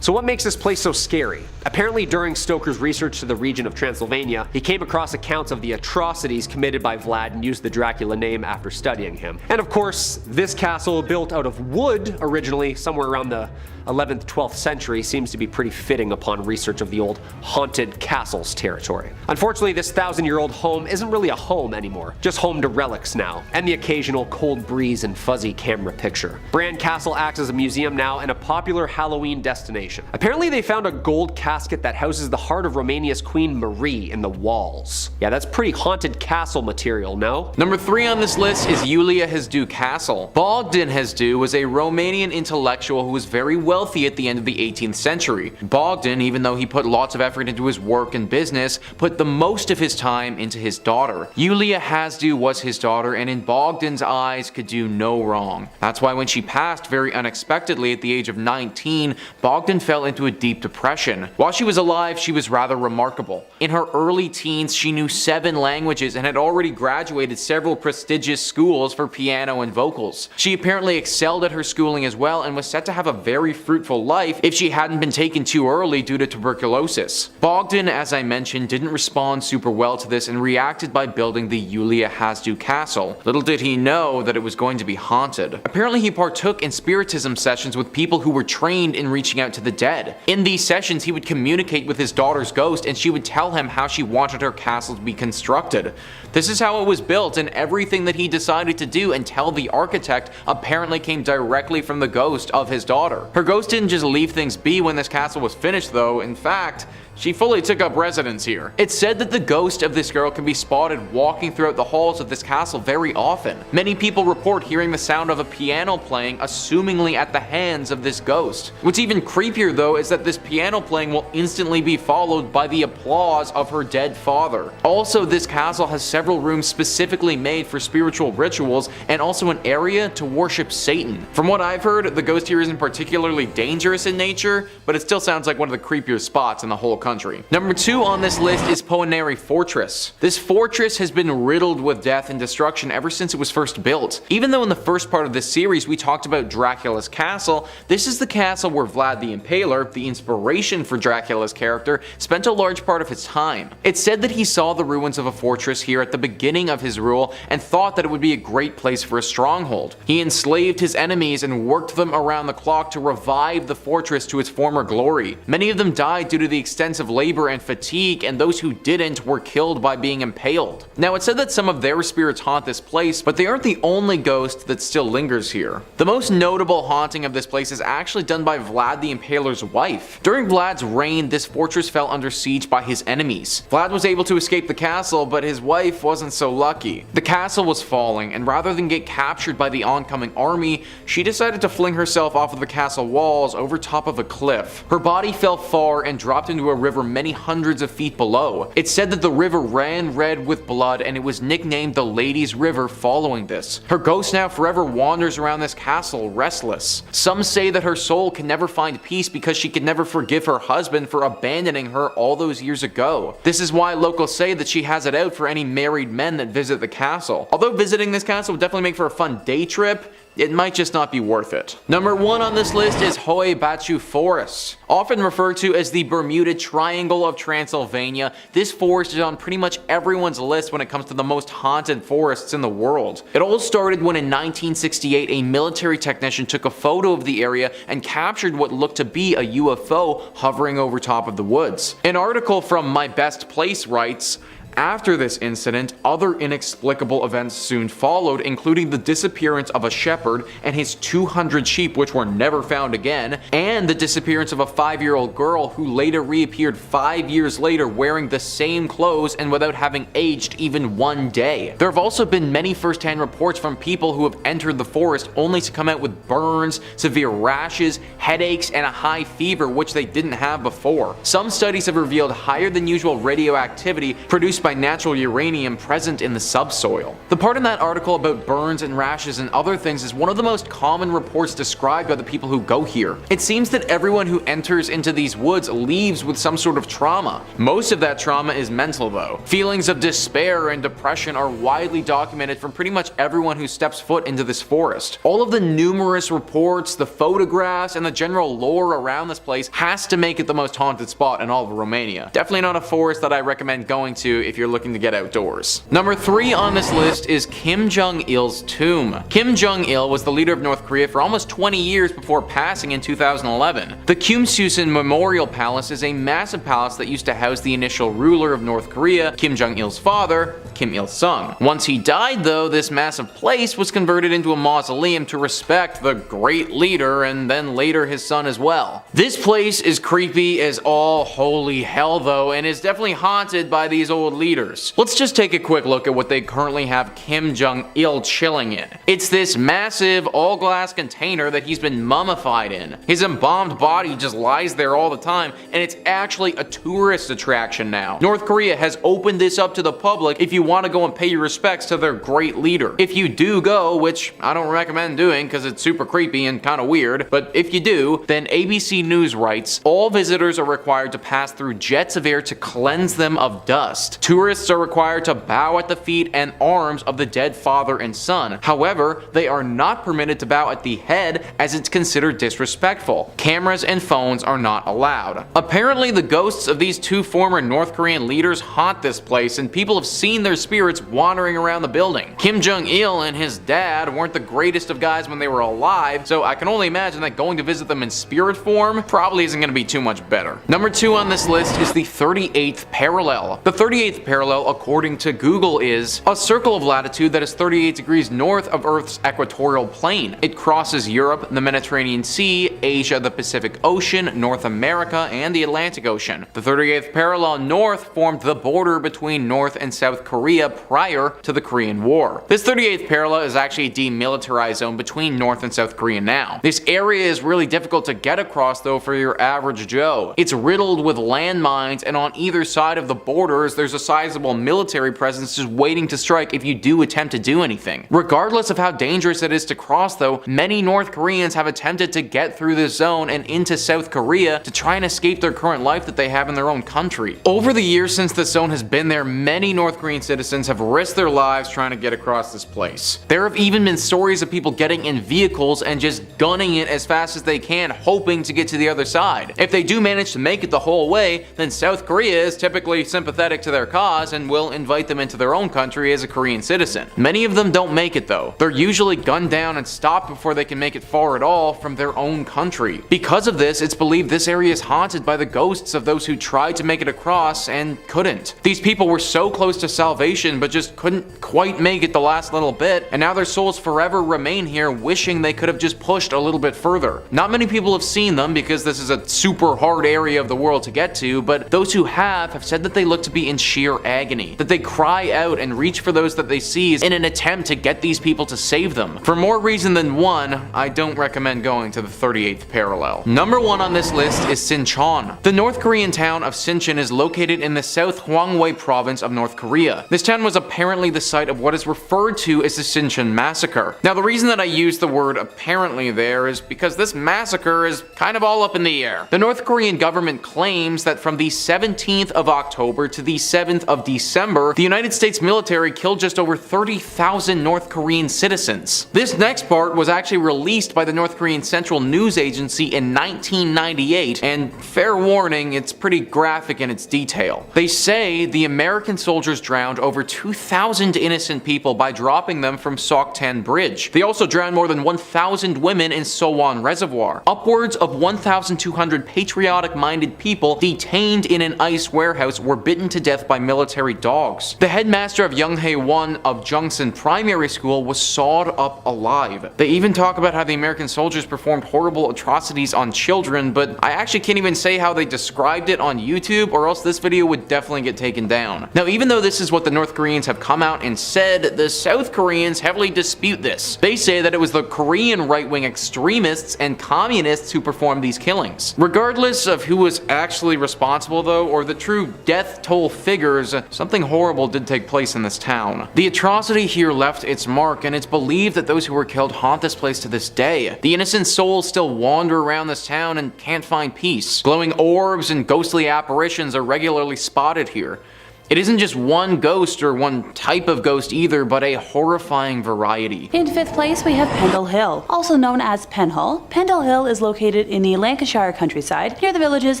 So what makes this place so scary? Apparently during Stoker's research to the region of Transylvania, he came across accounts of the atrocities committed by Vlad and used the Dracula name after studying him. And of course, this castle, built out of wood originally, somewhere around the 11th, 12th century, seems to be pretty fitting upon research of the old haunted castles territory. Unfortunately, this 1,000-year-old home isn't really a home anymore, just home to relics now, and the occasional cold breeze and fuzzy camera picture. Bran Castle acts as a museum now and a popular Halloween destination. Apparently they found a gold casket that houses the heart of Romania's Queen Marie in the walls. Yeah, that's pretty haunted castle material, no? Number 3 on this list is Uli Home Castle. Bogdan Home was a Romanian intellectual who was very wealthy at the end of the 18th century. Bogdan, even though he put lots of effort into his work and business, put the most of his time into his daughter. Uli Home was his daughter, and in Bogdan's eyes could do no wrong. That's why when she passed very unexpectedly at the age of 19, Bogdan fell into a deep depression. While she was alive, she was rather remarkable. In her early teens, she knew 7 languages and had already graduated several prestigious schools for piano and vocals. She apparently excelled at her schooling as well and was set to have a very fruitful life if she hadn't been taken too early due to tuberculosis. Bogdan, as I mentioned, didn't respond super well to this and reacted by building the Uli Home Castle. Little did he know that it was going to be haunted. Apparently he partook in spiritism sessions with people who were trained in reaching out to the dead. In these sessions he would communicate with his daughter's ghost and she would tell him how she wanted her castle to be constructed. This is how it was built, and everything that he decided to do and tell the architect apparently came directly from the ghost of his daughter. Her ghost didn't just leave things be when this castle was finished though. In fact, she fully took up residence here. It's said that the ghost of this girl can be spotted walking throughout the halls of this castle very often. Many people report hearing the sound of a piano playing, assumingly at the hands of this ghost. What's even creepier though is that this piano playing will instantly be followed by the applause of her dead father. Also, this castle has several rooms specifically made for spiritual rituals and also an area to worship Satan. From what I've heard, the ghost here isn't particularly dangerous in nature, but it still sounds like one of the creepier spots in the whole country. Number 2 on this list is Poenari Fortress. This fortress has been riddled with death and destruction ever since it was first built. Even though in the first part of this series we talked about Dracula's castle, this is the castle where Vlad the Impaler, the inspiration for Dracula's character, spent a large part of his time. It's said that he saw the ruins of a fortress here at the beginning of his rule and thought that it would be a great place for a stronghold. He enslaved his enemies and worked them around the clock to revive the fortress to its former glory. Many of them died due to the extensive labor and fatigue, and those who didn't were killed by being impaled. Now, it's said that some of their spirits haunt this place, but they aren't the only ghost that still lingers here. The most notable haunting of this place is actually done by Vlad the Impaler's wife. During Vlad's reign, this fortress fell under siege by his enemies. Vlad was able to escape the castle, but his wife wasn't so lucky. The castle was falling, and rather than get captured by the oncoming army, she decided to fling herself off of the castle walls over top of a cliff. Her body fell far and dropped into a river many hundreds of feet below. It's said that the river ran red with blood and it was nicknamed the Lady's River following this. Her ghost now forever wanders around this castle restless. Some say that her soul can never find peace because she could never forgive her husband for abandoning her all those years ago. This is why locals say that she has it out for any married men that visit the castle. Although visiting this castle would definitely make for a fun day trip, it might just not be worth it. Number 1 on this list is Hohe Forest. Often referred to as the Bermuda Triangle of Transylvania, this forest is on pretty much everyone's list when it comes to the most haunted forests in the world. It all started when in 1968 a military technician took a photo of the area and captured what looked to be a UFO hovering over top of the woods. An article from My Best Place writes, after this incident, other inexplicable events soon followed, including the disappearance of a shepherd and his 200 sheep which were never found again, and the disappearance of a 5-year-old girl who later reappeared 5 years later wearing the same clothes and without having aged even 1 day. There have also been many first-hand reports from people who have entered the forest only to come out with burns, severe rashes, headaches, and a high fever which they didn't have before. Some studies have revealed higher than usual radioactivity produced by natural uranium present in the subsoil. The part in that article about burns and rashes and other things is one of the most common reports described by the people who go here. It seems that everyone who enters into these woods leaves with some sort of trauma. Most of that trauma is mental though. Feelings of despair and depression are widely documented from pretty much everyone who steps foot into this forest. All of the numerous reports, the photographs, and the general lore around this place has to make it the most haunted spot in all of Romania. Definitely not a forest that I recommend going to if you're looking to get outdoors. Number 3 on this list is Kim Jong-il's tomb. Kim Jong-il was the leader of North Korea for almost 20 years before passing in 2011. The Kumsusan Memorial Palace is a massive palace that used to house the initial ruler of North Korea, Kim Jong-il's father, Kim Il-sung. Once he died though, this massive place was converted into a mausoleum to respect the great leader and then later his son as well. This place is creepy as all holy hell though, and is definitely haunted by these old leaders. Let's just take a quick look at what they currently have Kim Jong-il chilling in. It's this massive all-glass container that he's been mummified in. His embalmed body just lies there all the time, and it's actually a tourist attraction now. North Korea has opened this up to the public if you want to go and pay your respects to their great leader. If you do go, which I don't recommend doing because it's super creepy and kind of weird, but if you do, then ABC News writes, all visitors are required to pass through jets of air to cleanse them of dust. Tourists are required to bow at the feet and arms of the dead father and son. However, they are not permitted to bow at the head as it's considered disrespectful. Cameras and phones are not allowed. Apparently, the ghosts of these two former North Korean leaders haunt this place, and people have seen their spirits wandering around the building. Kim Jong-il and his dad weren't the greatest of guys when they were alive, so I can only imagine that going to visit them in spirit form probably isn't going to be too much better. Number 2 on this list is the 38th parallel. The 38th parallel, according to Google, is a circle of latitude that is 38 degrees north of Earth's equatorial plane. It crosses Europe, the Mediterranean Sea, Asia, the Pacific Ocean, North America, and the Atlantic Ocean. The 38th parallel north formed the border between North and South Korea prior to the Korean War. This 38th parallel is actually a demilitarized zone between North and South Korea now. This area is really difficult to get across though for your average Joe. It's riddled with landmines, and on either side of the borders there's a sizable military presence just waiting to strike if you do attempt to do anything. Regardless of how dangerous it is to cross though, many North Koreans have attempted to get through this zone and into South Korea to try and escape their current life that they have in their own country. Over the years since this zone has been there, many North Korean citizens have risked their lives trying to get across this place. There have even been stories of people getting in vehicles and just gunning it as fast as they can, hoping to get to the other side. If they do manage to make it the whole way, then South Korea is typically sympathetic to their cause and will invite them into their own country as a Korean citizen. Many of them don't make it though. They're usually gunned down and stopped before they can make it far at all from their own country. Because of this, it's believed this area is haunted by the ghosts of those who tried to make it across and couldn't. These people were so close to salvation but just couldn't quite make it the last little bit, and now their souls forever remain here wishing they could have just pushed a little bit further. Not many people have seen them because this is a super hard area of the world to get to, but those who have said that they look to be in sheer agony, that they cry out and reach for those that they seize in an attempt to get these people to save them. For more reason than one, I don't recommend going to the 38th parallel. Number 1 on this list is Sinchon. The North Korean town of Sinchon is located in the South Hwanghae province of North Korea. This town was apparently the site of what is referred to as the Sinchon massacre. Now the reason that I use the word apparently there is because this massacre is kind of all up in the air. The North Korean government claims that from the 17th of October to the 7th of December, the United States military killed just over 30,000 North Korean citizens. This next part was actually released by the North Korean Central News Agency in 1998, and fair warning, it's pretty graphic in its detail. They say the American soldiers drowned over 2,000 innocent people by dropping them from Soktan Bridge. They also drowned more than 1,000 women in Sowon Reservoir. Upwards of 1,200 patriotic-minded people detained in an ice warehouse were bitten to death by military dogs. The headmaster of Younghae-won of Jungsan Primary School was sawed up alive. They even talk about how the American soldiers performed horrible atrocities on children, but I actually can't even say how they described it on YouTube, or else this video would definitely get taken down. Now, even though this is what the North Koreans have come out and said, the South Koreans heavily dispute this. They say that it was the Korean right-wing extremists and communists who performed these killings. Regardless of who was actually responsible though, or the true death toll figures, something horrible did take place in this town. The atrocity here left its mark, and it's believed that those who were killed haunt this place to this day. The innocent souls still wander around this town and can't find peace. Glowing orbs and ghostly apparitions are regularly spotted here. It isn't just one ghost or one type of ghost either, but a horrifying variety. In 5th place, we have Pendle Hill, also known as Penhull. Pendle Hill is located in the Lancashire countryside, near the villages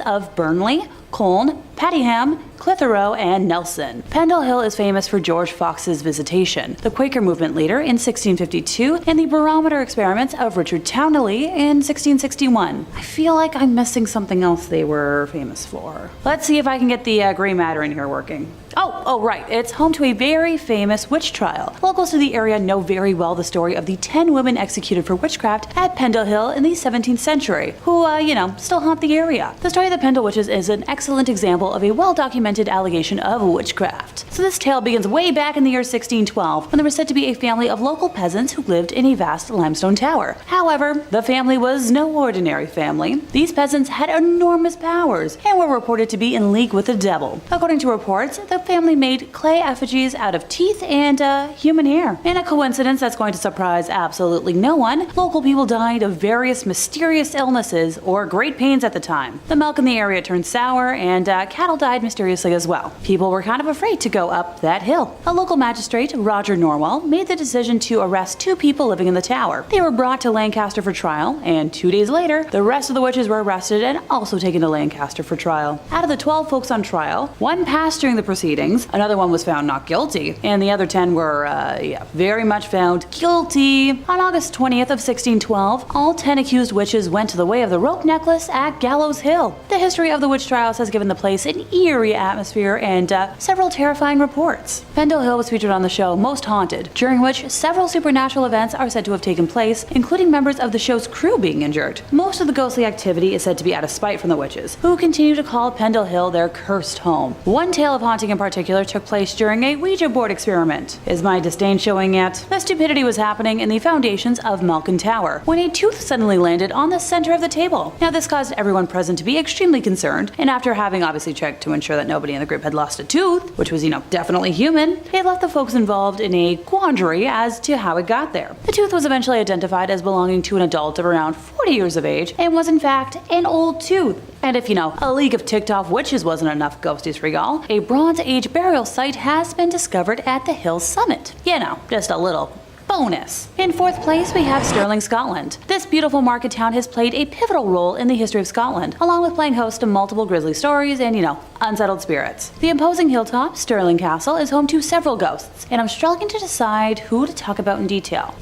of Burnley, Colne, Padiham, Clitheroe, and Nelson. Pendle Hill is famous for George Fox's Visitation, the Quaker movement leader in 1652, and the barometer experiments of Richard Towneley in 1661. I feel like I'm missing something else they were famous for. Let's see if I can get the gray matter in here working. Oh, right. It's home to a very famous witch trial. Locals to the area know very well the story of the 10 women executed for witchcraft at Pendle Hill in the 17th century, who, still haunt the area. The story of the Pendle Witches is an excellent example of a well-documented allegation of witchcraft. So this tale begins way back in the year 1612, when there was said to be a family of local peasants who lived in a vast limestone tower. However, the family was no ordinary family. These peasants had enormous powers and were reported to be in league with the devil. According to reports, the the family made clay effigies out of teeth and human hair. In a coincidence that's going to surprise absolutely no one, local people died of various mysterious illnesses or great pains at the time. The milk in the area turned sour, and cattle died mysteriously as well. People were kind of afraid to go up that hill. A local magistrate, Roger Norwell, made the decision to arrest 2 people living in the tower. They were brought to Lancaster for trial, and 2 days later, the rest of the witches were arrested and also taken to Lancaster for trial. Out of the 12 folks on trial, 1 passed during the proceedings, another one was found not guilty, and the other 10 were, very much found guilty. On August 20th of 1612, all 10 accused witches went to the way of the rope necklace at Gallows Hill. The history of the witch trials has given the place an eerie atmosphere and several terrifying reports. Pendle Hill was featured on the show Most Haunted, during which several supernatural events are said to have taken place, including members of the show's crew being injured. Most of the ghostly activity is said to be out of spite from the witches, who continue to call Pendle Hill their cursed home. One tale of haunting in particular took place during a Ouija board experiment. Is my disdain showing yet? The stupidity was happening in the foundations of Malkin Tower, when a tooth suddenly landed on the center of the table. Now this caused everyone present to be extremely concerned, and after having obviously checked to ensure that nobody in the group had lost a tooth, which was, definitely human, it left the folks involved in a quandary as to how it got there. The tooth was eventually identified as belonging to an adult of around 40 years of age, and was in fact an old tooth. And if a league of ticked off witches wasn't enough ghosties for y'all, a Bronze Age burial site has been discovered at the hill's summit. Just a little bonus. In 4th place, we have Stirling, Scotland. This beautiful market town has played a pivotal role in the history of Scotland, along with playing host to multiple grisly stories and, unsettled spirits. The imposing hilltop, Stirling Castle, is home to several ghosts, and I'm struggling to decide who to talk about in detail.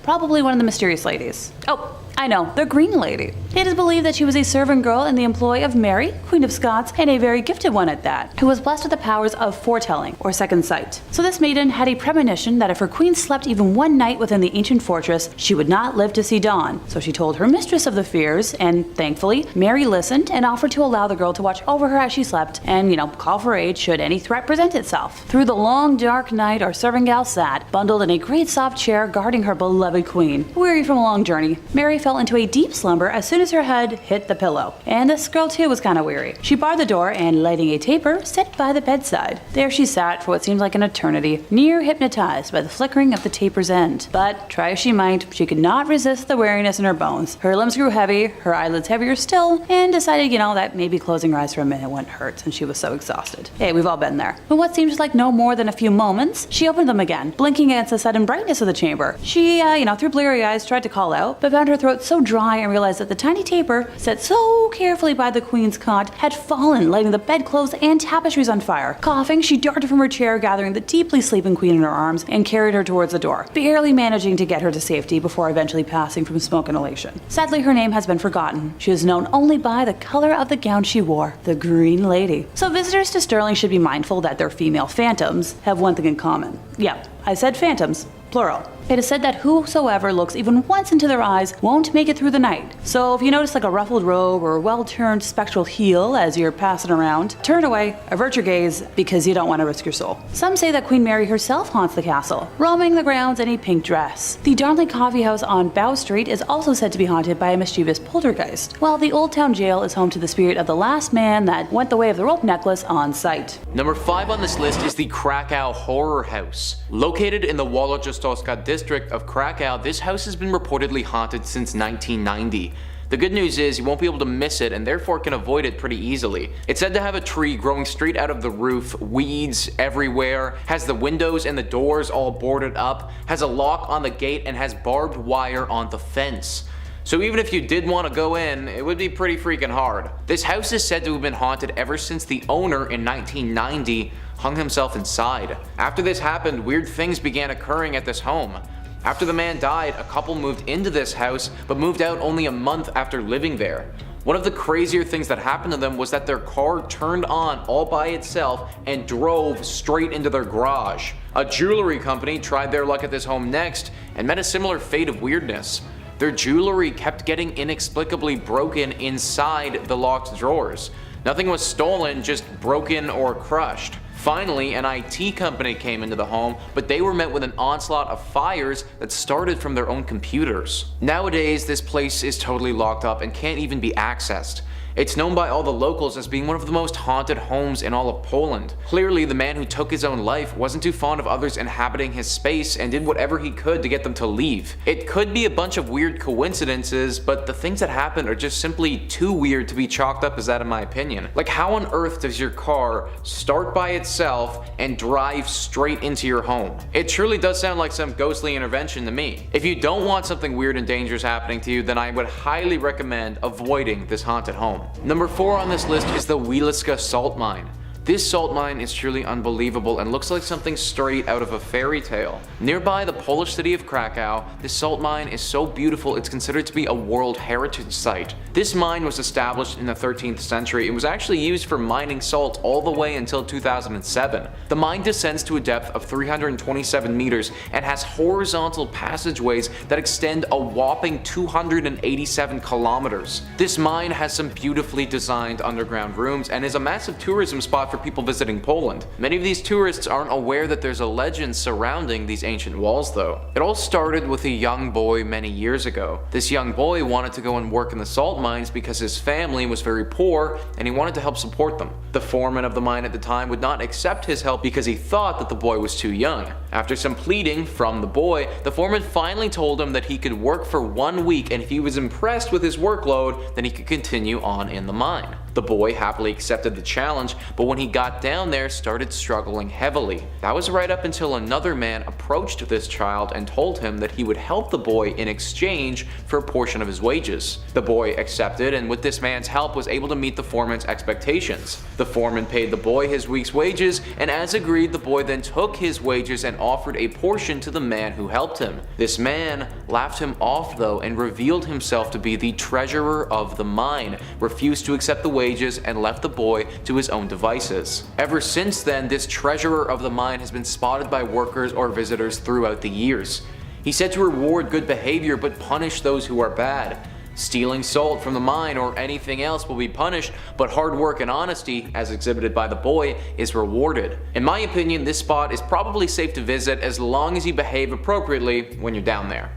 Probably one of the mysterious ladies. Oh, I know, the Green Lady. It is believed that she was a servant girl in the employ of Mary, Queen of Scots, and a very gifted one at that, who was blessed with the powers of foretelling, or second sight. So this maiden had a premonition that if her queen slept even one night within the ancient fortress, she would not live to see dawn. So she told her mistress of the fears, and thankfully, Mary listened and offered to allow the girl to watch over her as she slept, and, call for aid should any threat present itself. Through the long dark night, our serving gal sat, bundled in a great soft chair guarding her beloved queen. Weary from a long journey, Mary fell into a deep slumber as soon as her head hit the pillow. And this girl too was kind of weary. She barred the door and, lighting a taper, sat by the bedside. There she sat for what seemed like an eternity, near hypnotized by the flickering of the taper's end. But try as she might, she could not resist the weariness in her bones. Her limbs grew heavy, her eyelids heavier still, and decided, that maybe closing her eyes for a minute wouldn't hurt since she was so exhausted. Hey, we've all been there. But what seemed like no more than a few moments, she opened them again, blinking against the sudden brightness of the chamber. She, through bleary eyes, tried to call out, but found her throat so dry and realized that the tiny taper, set so carefully by the queen's cot, had fallen, lighting the bedclothes and tapestries on fire. Coughing, she darted from her chair, gathering the deeply sleeping queen in her arms, and carried her towards the door, barely managing to get her to safety before eventually passing from smoke inhalation. Sadly, her name has been forgotten. She is known only by the color of the gown she wore, the Green Lady. So visitors to Stirling should be mindful that their female phantoms have one thing in common. Yeah, I said phantoms, plural. It is said that whosoever looks even once into their eyes won't make it through the night. So if you notice like a ruffled robe or well-turned spectral heel as you're passing around, turn away, avert your gaze, because you don't want to risk your soul. Some say that Queen Mary herself haunts the castle, roaming the grounds in a pink dress. The Darnley Coffee House on Bow Street is also said to be haunted by a mischievous poltergeist, while the Old Town Jail is home to the spirit of the last man that went the way of the rope necklace on site. Number 5 on this list is the Krakow Horror House. Located in the Wałęsa district of Krakow, this house has been reportedly haunted since 1990. The good news is you won't be able to miss it and therefore can avoid it pretty easily. It's said to have a tree growing straight out of the roof, weeds everywhere, has the windows and the doors all boarded up, has a lock on the gate, and has barbed wire on the fence. So even if you did want to go in, it would be pretty freaking hard. This house is said to have been haunted ever since the owner in 1990 hung himself inside. After this happened, weird things began occurring at this home. After the man died, a couple moved into this house, but moved out only a month after living there. One of the crazier things that happened to them was that their car turned on all by itself and drove straight into their garage. A jewelry company tried their luck at this home next and met a similar fate of weirdness. Their jewelry kept getting inexplicably broken inside the locked drawers. Nothing was stolen, just broken or crushed. Finally, an IT company came into the home, but they were met with an onslaught of fires that started from their own computers. Nowadays, this place is totally locked up and can't even be accessed. It's known by all the locals as being one of the most haunted homes in all of Poland. Clearly, the man who took his own life wasn't too fond of others inhabiting his space and did whatever he could to get them to leave. It could be a bunch of weird coincidences, but the things that happened are just simply too weird to be chalked up as that in my opinion. Like, how on earth does your car start by itself and drive straight into your home? It truly does sound like some ghostly intervention to me. If you don't want something weird and dangerous happening to you, then I would highly recommend avoiding this haunted home. Number 4 on this list is the Wieliczka salt mine. This salt mine is truly unbelievable and looks like something straight out of a fairy tale. Nearby the Polish city of Krakow, this salt mine is so beautiful it's considered to be a World Heritage Site. This mine was established in the 13th century. It was actually used for mining salt all the way until 2007. The mine descends to a depth of 327 meters and has horizontal passageways that extend a whopping 287 kilometers. This mine has some beautifully designed underground rooms and is a massive tourism spot for people visiting Poland. Many of these tourists aren't aware that there's a legend surrounding these ancient walls though. It all started with a young boy many years ago. This young boy wanted to go and work in the salt mines because his family was very poor and he wanted to help support them. The foreman of the mine at the time would not accept his help because he thought that the boy was too young. After some pleading from the boy, the foreman finally told him that he could work for 1 week, and if he was impressed with his workload, then he could continue on in the mine. The boy happily accepted the challenge, but when he got down there, started struggling heavily. That was right up until another man approached this child and told him that he would help the boy in exchange for a portion of his wages. The boy accepted, and with this man's help was able to meet the foreman's expectations. The foreman paid the boy his week's wages, and as agreed, the boy then took his wages and offered a portion to the man who helped him. This man laughed him off though and revealed himself to be the treasurer of the mine, refused to accept the wages, and left the boy to his own devices. Ever since then, this treasurer of the mine has been spotted by workers or visitors throughout the years. He's said to reward good behavior but punish those who are bad. Stealing salt from the mine or anything else will be punished, but hard work and honesty, as exhibited by the boy, is rewarded. In my opinion, this spot is probably safe to visit as long as you behave appropriately when you're down there.